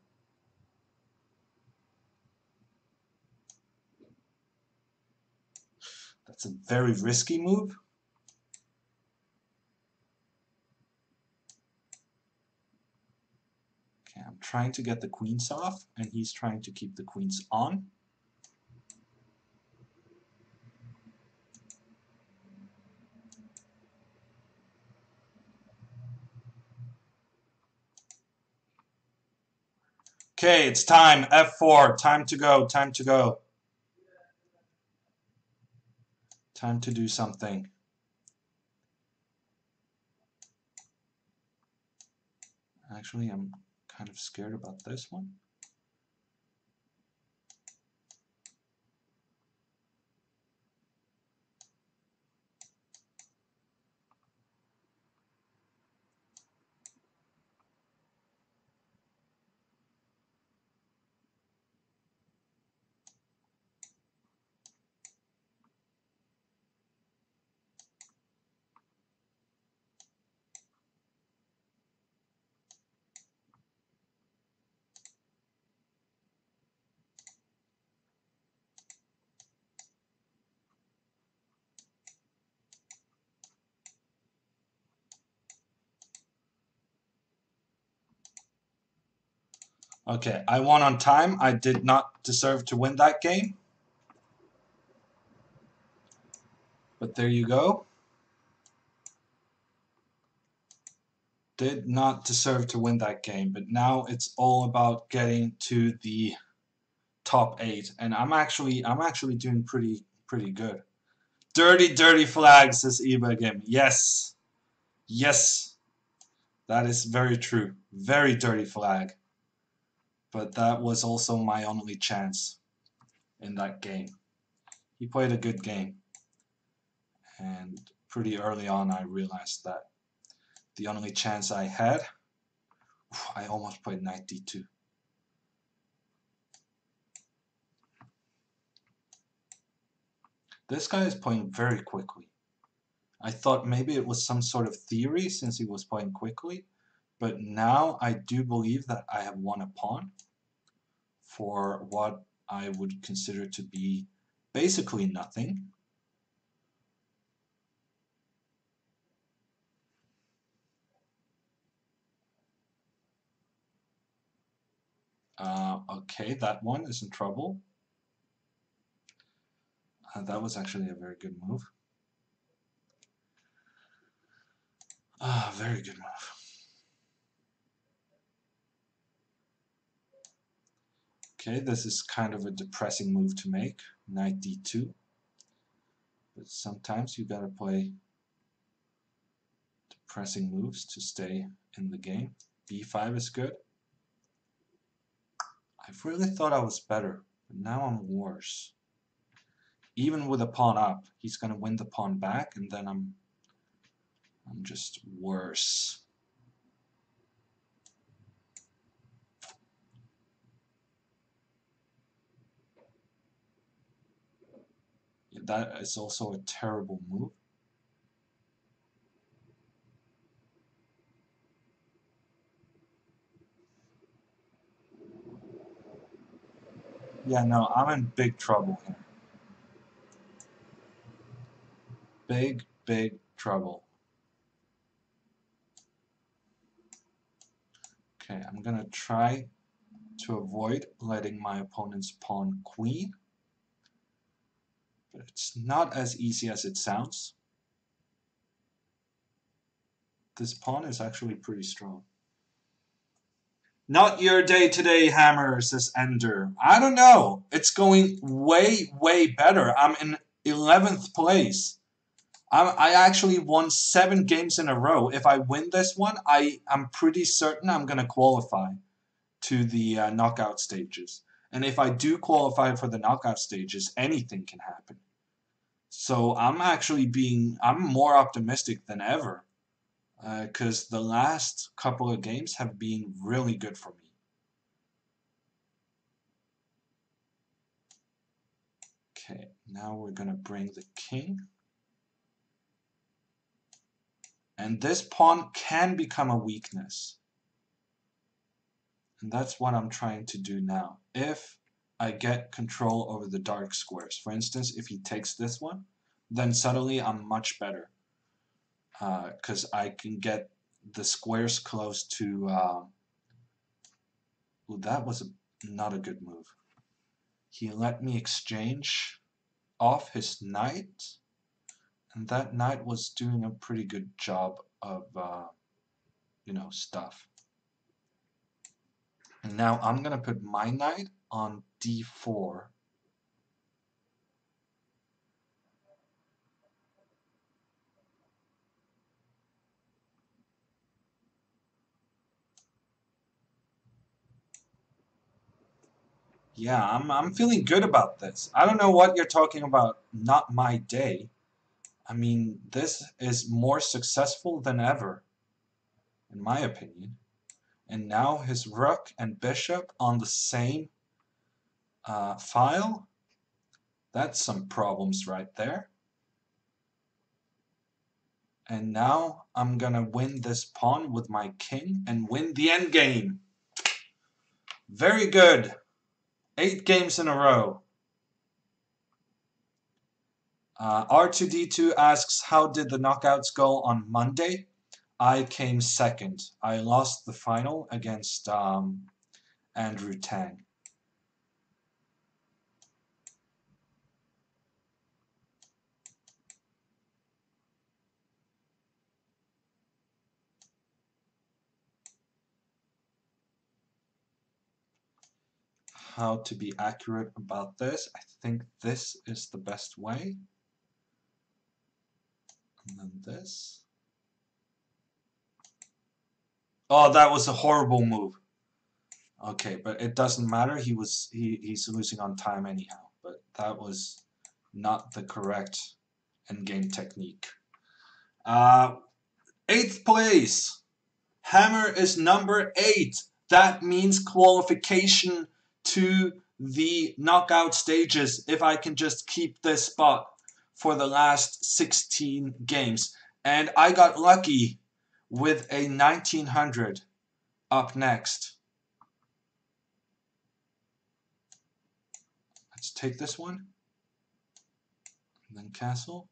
That's a very risky move. Okay, I'm trying to get the queens off, and he's trying to keep the queens on. Okay, it's time. F4. Time to go. Time to go. Time to do something. Actually, I'm kind of scared about this one. Okay, I won on time. I did not deserve to win that game. But there you go. Did not deserve to win that game. But now it's all about getting to the top 8. And I'm actually doing pretty good. Dirty flags, says Eva again. Yes. Yes. That is very true. Very dirty flag. But that was also my only chance in that game. He played a good game. And pretty early on I realized that the only chance I had, I almost played knight d2. This guy is playing very quickly. I thought maybe it was some sort of theory since he was playing quickly, but now I do believe that I have won a pawn for what I would consider to be basically nothing. Okay, that one is in trouble. That was actually a very good move. Very good move. Okay, this is kind of a depressing move to make, knight d2. But sometimes you gotta play depressing moves to stay in the game. b5 is good. I really thought I was better, but now I'm worse. Even with a pawn up, he's gonna win the pawn back, and then I'm just worse. That is also a terrible move. Yeah, no, I'm in big trouble here. Big trouble. Okay, I'm gonna try to avoid letting my opponent's pawn queen, but it's not as easy as it sounds. This pawn is actually pretty strong. Not your day today, Hammer, says Ender. I don't know. It's going way, way better. I'm in 11th place. I actually won 7 games in a row. If I win this one, I'm pretty certain I'm going to qualify to the knockout stages. And if I do qualify for the knockout stages, anything can happen. So I'm more optimistic than ever because the last couple of games have been really good for me. Okay, now we're going to bring the king. And this pawn can become a weakness. And that's what I'm trying to do now. If I get control over the dark squares. For instance, if he takes this one, then suddenly I'm much better. Because I can get the squares close to... Ooh, that was not a good move. He let me exchange off his knight. And that knight was doing a pretty good job of, stuff. And now I'm going to put my knight on d4. Yeah, I'm feeling good about this. I don't know what you're talking about, not my day. I mean, this is more successful than ever, in my opinion. And now his rook and bishop on the same file. That's some problems right there. And now I'm gonna win this pawn with my king and win the endgame. Very good. 8 games in a row. R2D2 asks, how did the knockouts go on Monday? I came second. I lost the final against Andrew Tang. How to be accurate about this? I think this is the best way. And then this. Oh, that was a horrible move. Okay, but it doesn't matter. He's losing on time anyhow. But that was not the correct endgame technique. 8th place. Hammer is number 8. That means qualification to the knockout stages if I can just keep this spot for the last 16 games. And I got lucky with a 1900 up next. Let's take this one. And then castle.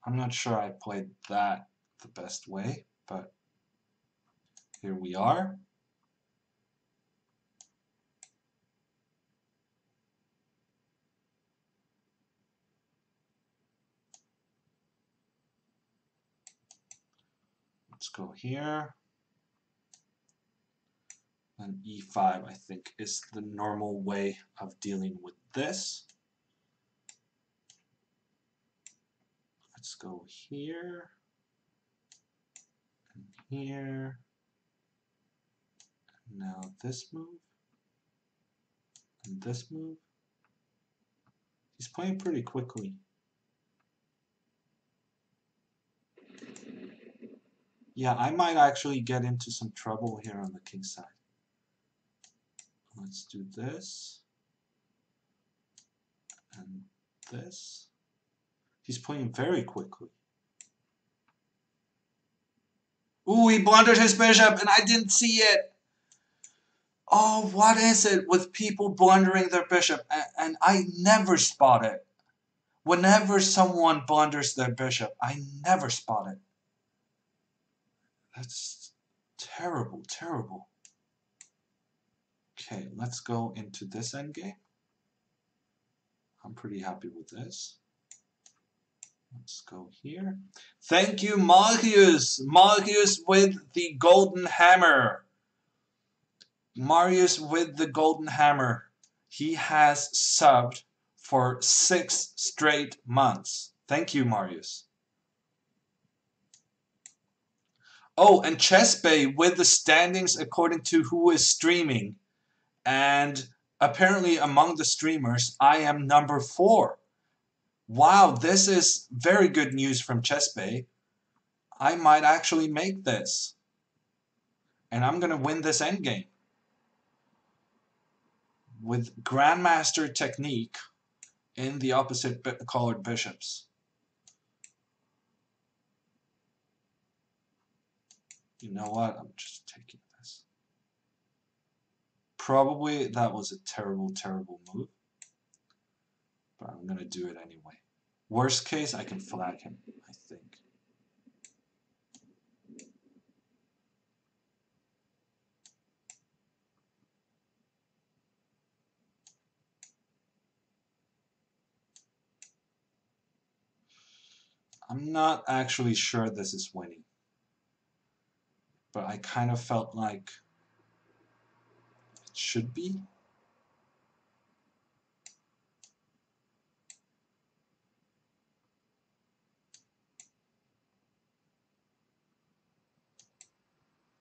I'm not sure I played that the best way, but here we are. Let's go here. And e5, I think, is the normal way of dealing with this. Let's go here, and here. And now this move, and this move. He's playing pretty quickly. Yeah, I might actually get into some trouble here on the king side. Let's do this. And this. He's playing very quickly. Ooh, he blundered his bishop and I didn't see it. Oh, what is it with people blundering their bishop? And I never spot it. Whenever someone blunders their bishop, I never spot it. That's terrible, terrible. Okay, let's go into this endgame. I'm pretty happy with this. Let's go here. Thank you, Marius. Marius with the golden hammer. Marius with the golden hammer. He has subbed for 6 straight months. Thank you, Marius. Oh, and Chessbay with the standings according to who is streaming. And apparently among the streamers, I am number 4. Wow, this is very good news from Chessbay. I might actually make this. And I'm going to win this endgame. With Grandmaster technique in the opposite colored bishops. You know what? I'm just taking this. Probably that was a terrible, terrible move. But I'm going to do it anyway. Worst case, I can flag him, I think. I'm not actually sure this is winning. But I kind of felt like it should be.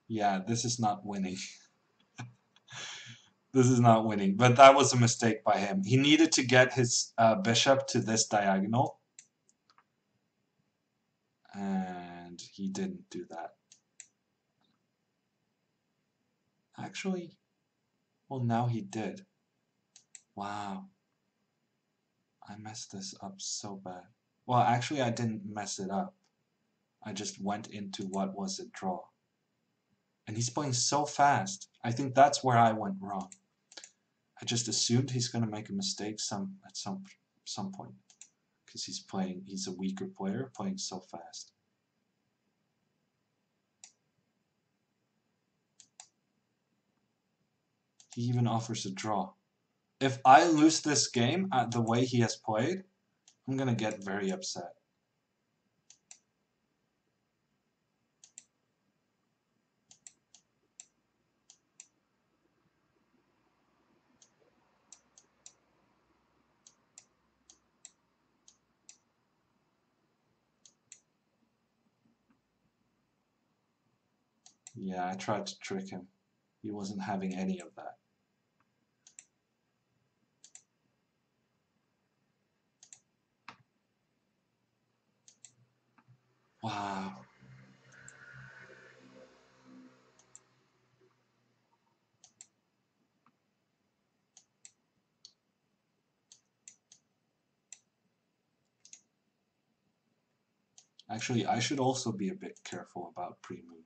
Yeah, this is not winning. This is not winning. But that was a mistake by him. He needed to get his bishop to this diagonal. And he didn't do that. Actually, well, now he did. Wow. I messed this up so bad. Well, actually, I didn't mess it up. I just went into what was a draw. And he's playing so fast. I think that's where I went wrong. I just assumed he's going to make a mistake at some point. Because he's a weaker player playing so fast. He even offers a draw. If I lose this game at the way he has played, I'm going to get very upset. Yeah, I tried to trick him. He wasn't having any of that. Wow. Actually, I should also be a bit careful about pre-moving.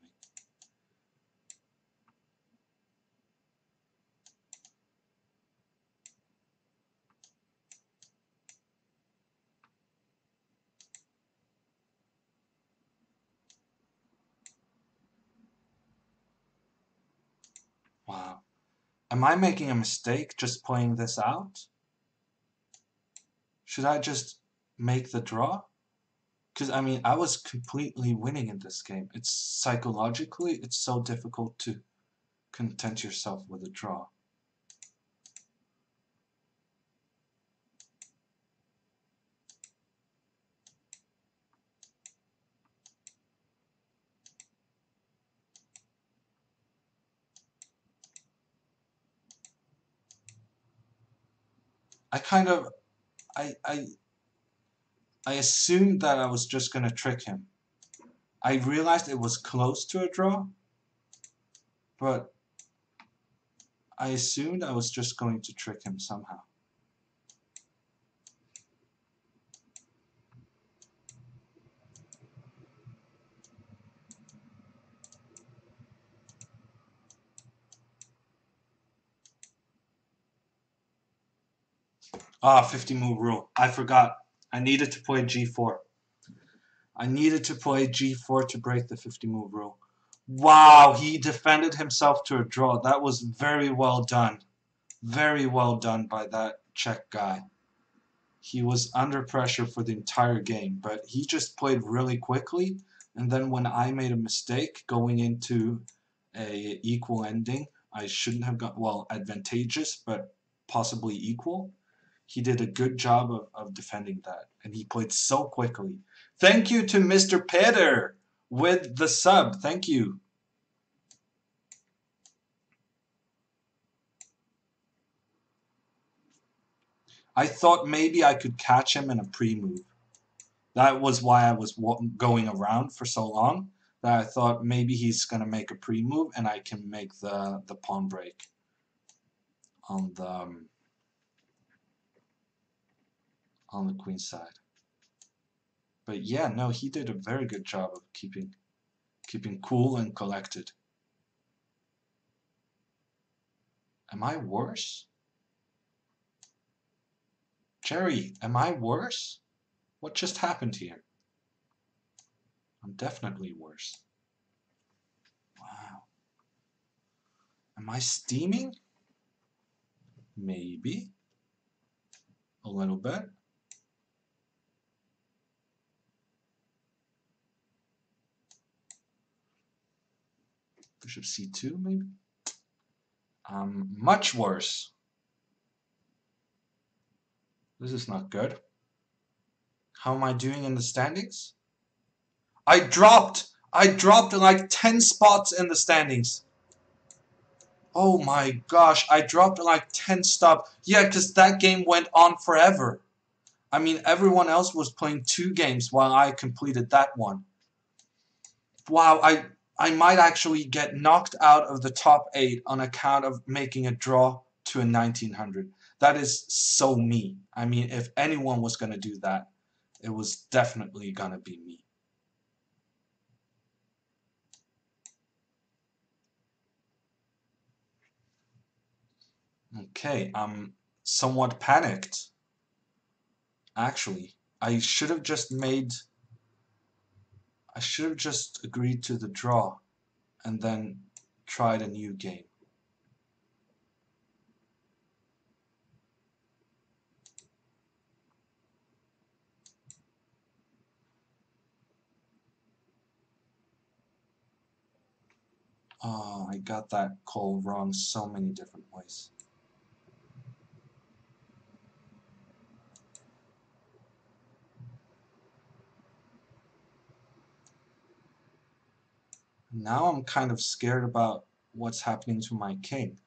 Wow. Am I making a mistake just playing this out? Should I just make the draw? Because, I mean, I was completely winning in this game. It's psychologically, it's so difficult to content yourself with a draw. I kind of, I, I, I assumed that I was just going to trick him. I realized it was close to a draw, but I assumed I was just going to trick him somehow. Ah, 50 move rule. I forgot. I needed to play g4. I needed to play g4 to break the 50 move rule. Wow, he defended himself to a draw. That was very well done. Very well done by that Czech guy. he was under pressure for the entire game, but he just played really quickly. And then when I made a mistake going into a equal ending, I shouldn't have got, well, advantageous, but possibly equal. He did a good job of defending that, and he played so quickly. Thank you to Mr. Peter with the sub. Thank you. I thought maybe I could catch him in a pre-move. That was why I was going around for so long, that I thought maybe he's going to make a pre-move and I can make the pawn break on the queen side. But yeah, no, he did a very good job of keeping cool and collected. Am I worse? Jerry, am I worse? What just happened here? I'm definitely worse. Wow. Am I steaming? Maybe. A little bit. Bishop c2, maybe? Much worse. This is not good. How am I doing in the standings? I dropped like 10 spots in the standings. Oh my gosh, I dropped like 10 stops. Yeah, because that game went on forever. I mean, everyone else was playing 2 games while I completed that one. Wow, I might actually get knocked out of the top 8 on account of making a draw to a 1900. That is so me. I mean, if anyone was going to do that, it was definitely going to be me. Okay, I'm somewhat panicked. Actually, I should have just agreed to the draw and then tried a new game. Oh, I got that call wrong so many different ways. Now I'm kind of scared about what's happening to my king.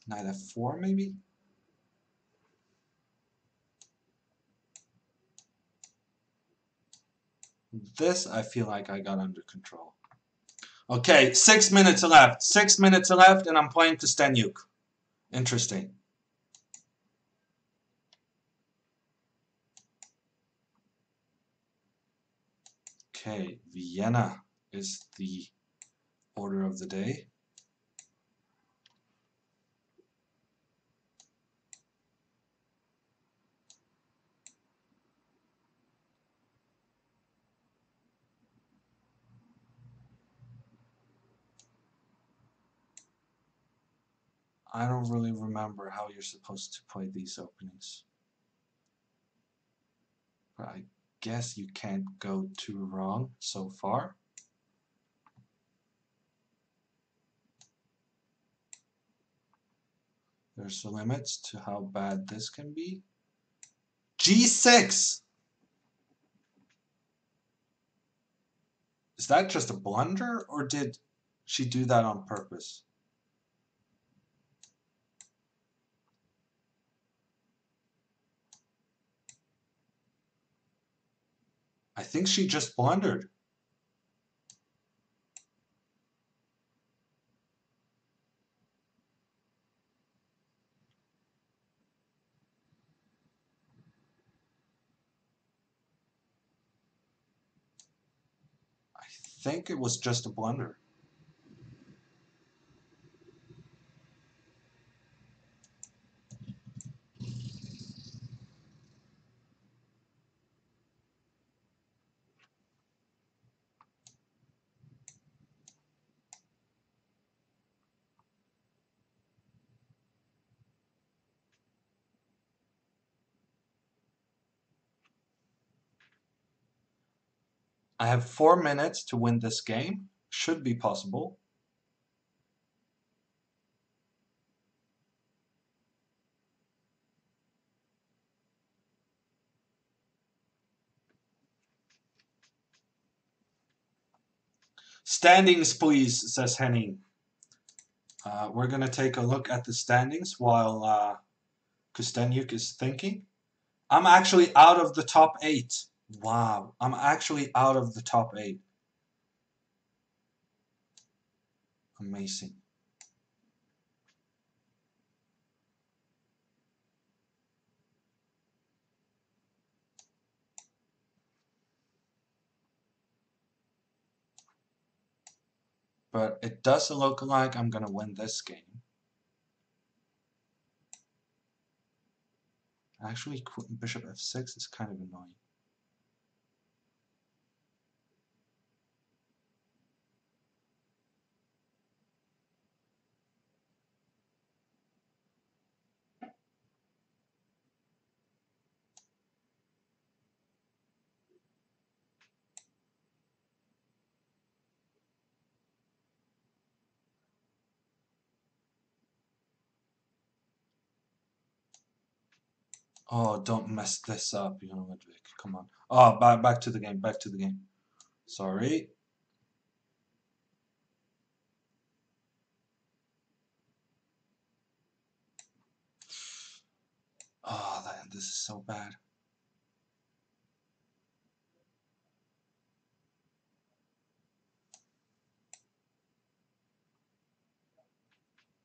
Knight f4 maybe? This I feel like I got under control. Okay, 6 minutes left. 6 minutes left and I'm playing Kostenyuk. Interesting. Okay, Vienna is the order of the day. I don't really remember how you're supposed to play these openings. But I guess you can't go too wrong so far. There's limits to how bad this can be. G6! Is that just a blunder, or did she do that on purpose? I think she just blundered. I think it was just a blunder. I have 4 minutes to win this game. Should be possible. Standings, please, says Henning. We're going to take a look at the standings while Kostenyuk is thinking. I'm actually out of the top 8. Wow, I'm actually out of the top 8. Amazing. But it does look like I'm going to win this game. Actually, bishop f6 is kind of annoying. Oh, don't mess this up, you know, Ludwig. Come on. Oh, back to the game. Back to the game. Sorry. Oh, this is so bad.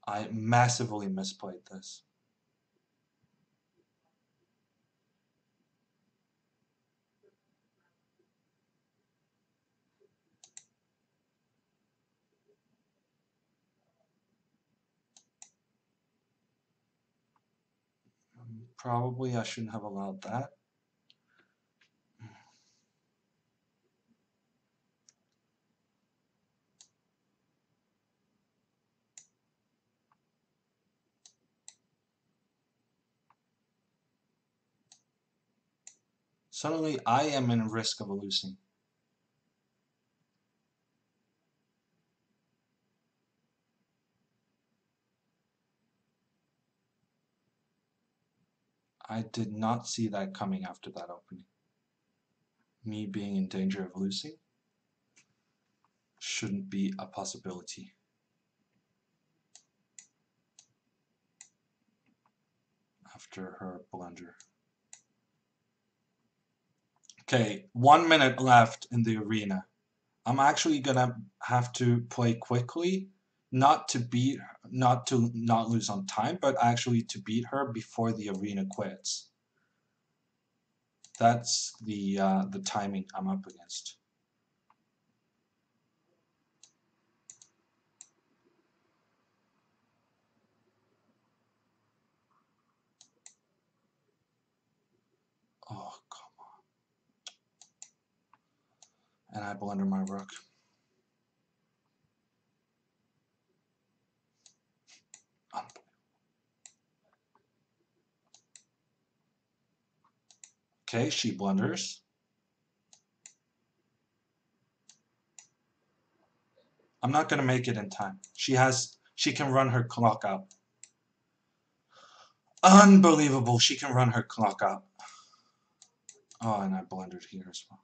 I massively misplayed this. Probably I shouldn't have allowed that. Suddenly I am in risk of losing. I did not see that coming after that opening. Me being in danger of losing shouldn't be a possibility. After her blunder. Okay, 1 minute left in the arena. I'm actually gonna have to play quickly, not to not lose on time, but actually to beat her before the arena quits. That's the timing I'm up against. Oh, come on. And I blunder my rook. Okay, she blunders. I'm not gonna make it in time. She can run her clock out. Unbelievable, she can run her clock out. Oh, and I blundered here as well.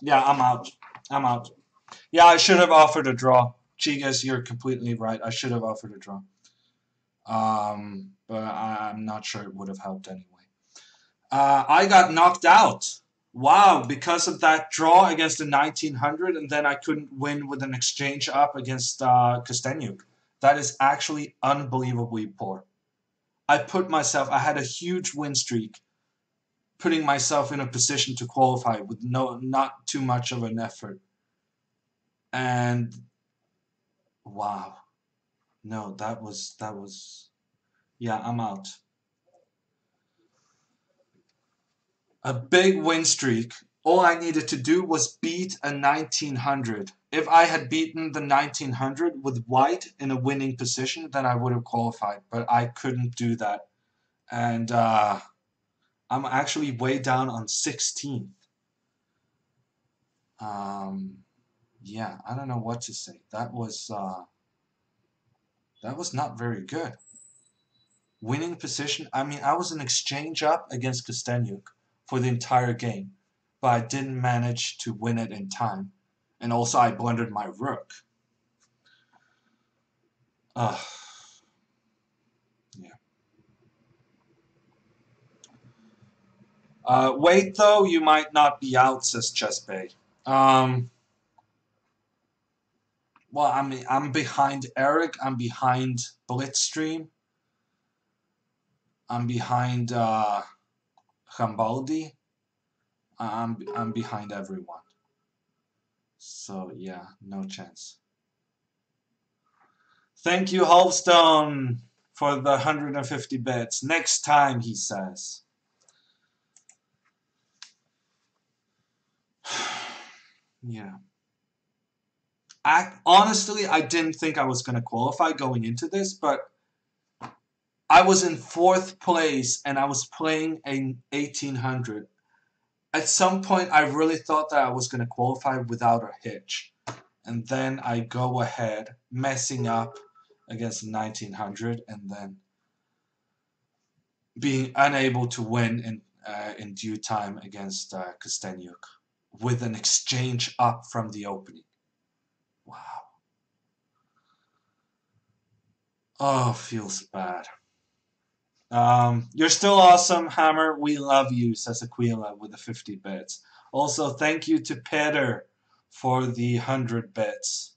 Yeah, I'm out. I'm out. Yeah, I should have offered a draw. Chigas, you're completely right. I should have offered a draw. But I'm not sure it would have helped anyway. I got knocked out. Wow, because of that draw against the 1900, and then I couldn't win with an exchange up against Kostenyuk. That is actually unbelievably poor. I had a huge win streak, putting myself in a position to qualify with not too much of an effort. And wow. No, that was yeah, I'm out. A big win streak. All I needed to do was beat a 1900. If I had beaten the 1900 with white in a winning position, then I would have qualified. But I couldn't do that. And I'm actually way down on 16th. Yeah, I don't know what to say. That was not very good. Winning position. I mean, I was an exchange up against Kostenjuk for the entire game, but I didn't manage to win it in time. And also, I blundered my rook. Ugh. Yeah. Wait, though, you might not be out, says Chessbay. Well, I mean, I'm behind Eric. I'm behind Blitzstream. I'm behind Hambaldi. I'm behind everyone. So yeah, no chance. Thank you, Holstone, for the 150 bits. Next time, he says. Yeah. Honestly, I didn't think I was going to qualify going into this, but I was in 4th place and I was playing a 1800. At some point, I really thought that I was going to qualify without a hitch. And then I go ahead, messing up against 1900, and then being unable to win in due time against Kostenjuk with an exchange up from the opening. Wow. Oh, feels bad. You're still awesome, Hammer. We love you, says Aquila with the 50 bits. Also, thank you to Peter for the 100 bits.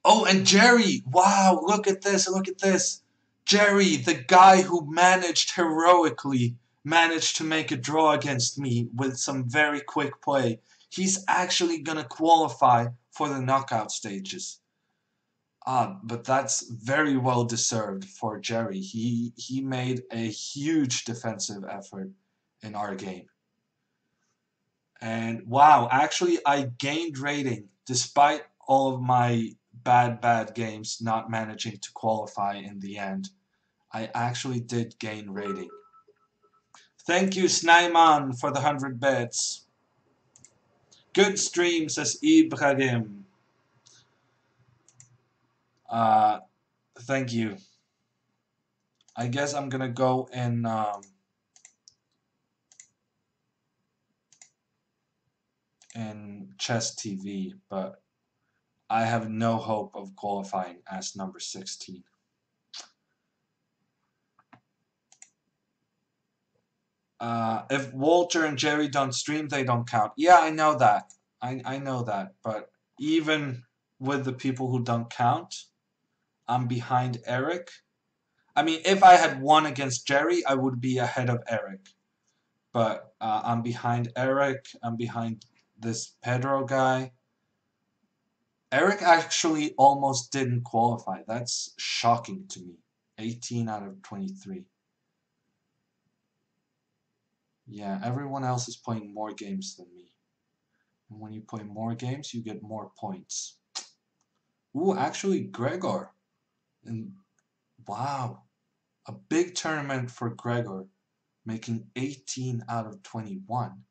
Oh, and Jerry! Wow, look at this, look at this. Jerry, the guy who heroically managed to make a draw against me with some very quick play. He's actually gonna qualify for the knockout stages. But that's very well deserved for Jerry. He made a huge defensive effort in our game. And wow, actually I gained rating despite all of my bad games not managing to qualify in the end. I actually did gain rating. Thank you, Snaiman, for the 100 bits. Good stream, says Ibrahim. Thank you. I guess I'm gonna go in Chess TV, but I have no hope of qualifying as number 16. If Walter and Jerry don't stream, they don't count. Yeah, I know that. I know that. But even with the people who don't count, I'm behind Eric. I mean, if I had won against Jerry, I would be ahead of Eric. But I'm behind Eric. I'm behind this Pedro guy. Eric actually almost didn't qualify. That's shocking to me. 18 out of 23. Yeah, everyone else is playing more games than me. And when you play more games, you get more points. Ooh, actually, Gregor. And wow, a big tournament for Gregor, making 18 out of 21.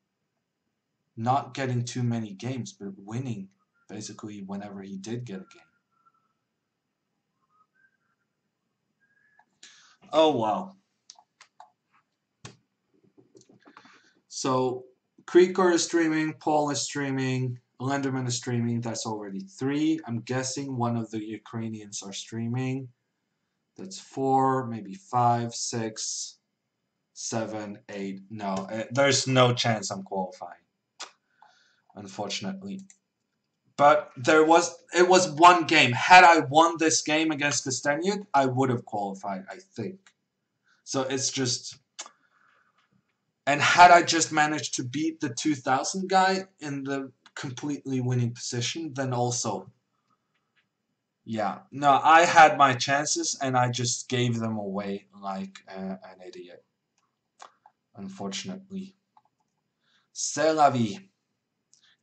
Not getting too many games, but winning basically whenever he did get a game. Oh, wow. So, Creekor is streaming, Paul is streaming, Lenderman is streaming. That's already 3. I'm guessing one of the Ukrainians are streaming. That's 4, maybe 5, 6, 7, 8. No, there's no chance I'm qualifying, unfortunately. But it was one game. Had I won this game against Kostenjuk, I would have qualified, I think. So it's just... And had I just managed to beat the 2000 guy in the completely winning position, then also... Yeah, no, I had my chances and I just gave them away like an idiot. unfortunately. C'est la vie.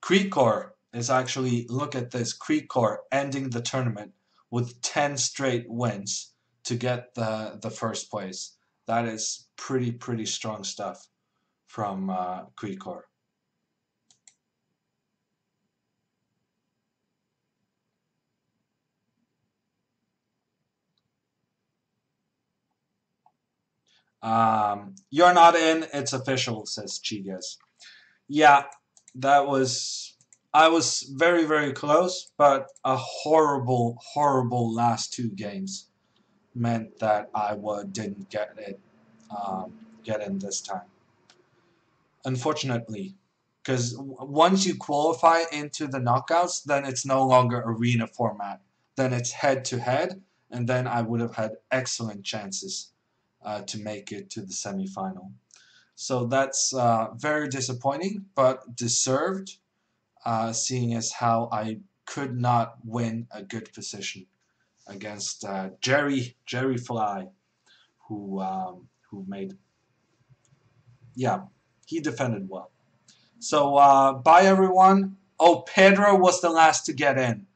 Creekcore is actually, look at this, Creekcore ending the tournament with 10 straight wins to get the first place. That is pretty strong stuff from Creekcore. You're not in, it's official, says Chigas. Yeah, that was. I was very close, but a horrible last two games meant that didn't get in this time. Unfortunately, because once you qualify into the knockouts, then it's no longer arena format. Then it's head to head, and then I would have had excellent chances to make it to the semifinal. So that's very disappointing, but deserved, seeing as how I could not win a good position against Jerry Fly, who made, yeah, he defended well. So bye everyone. Oh, Pedro was the last to get in.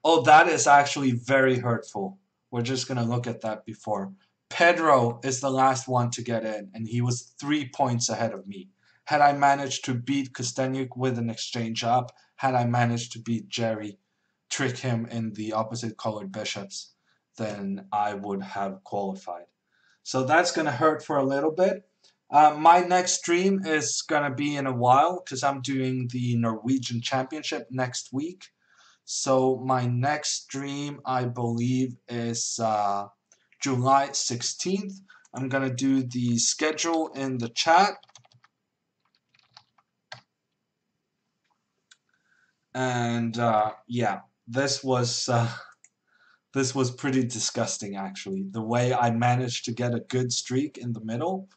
Oh, that is actually very hurtful. We're just gonna look at that before. Pedro is the last one to get in, and he was 3 points ahead of me. Had I managed to beat Kostenyuk with an exchange up, had I managed to beat Jerry, trick him in the opposite colored bishops, then I would have qualified. So that's gonna hurt for a little bit. My next stream is gonna be in a while because I'm doing the Norwegian Championship next week. So my next stream, I believe, is July 16th. I'm gonna do the schedule in the chat. And yeah, this was pretty disgusting actually. The way I managed to get a good streak in the middle,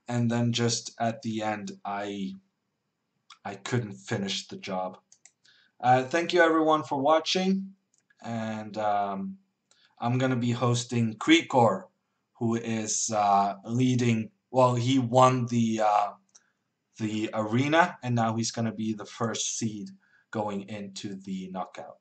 and then just at the end, I couldn't finish the job. Thank you everyone for watching, and I'm gonna be hosting Creekor, who is leading. Well, he won the arena, and now he's gonna be the first seed going into the knockout.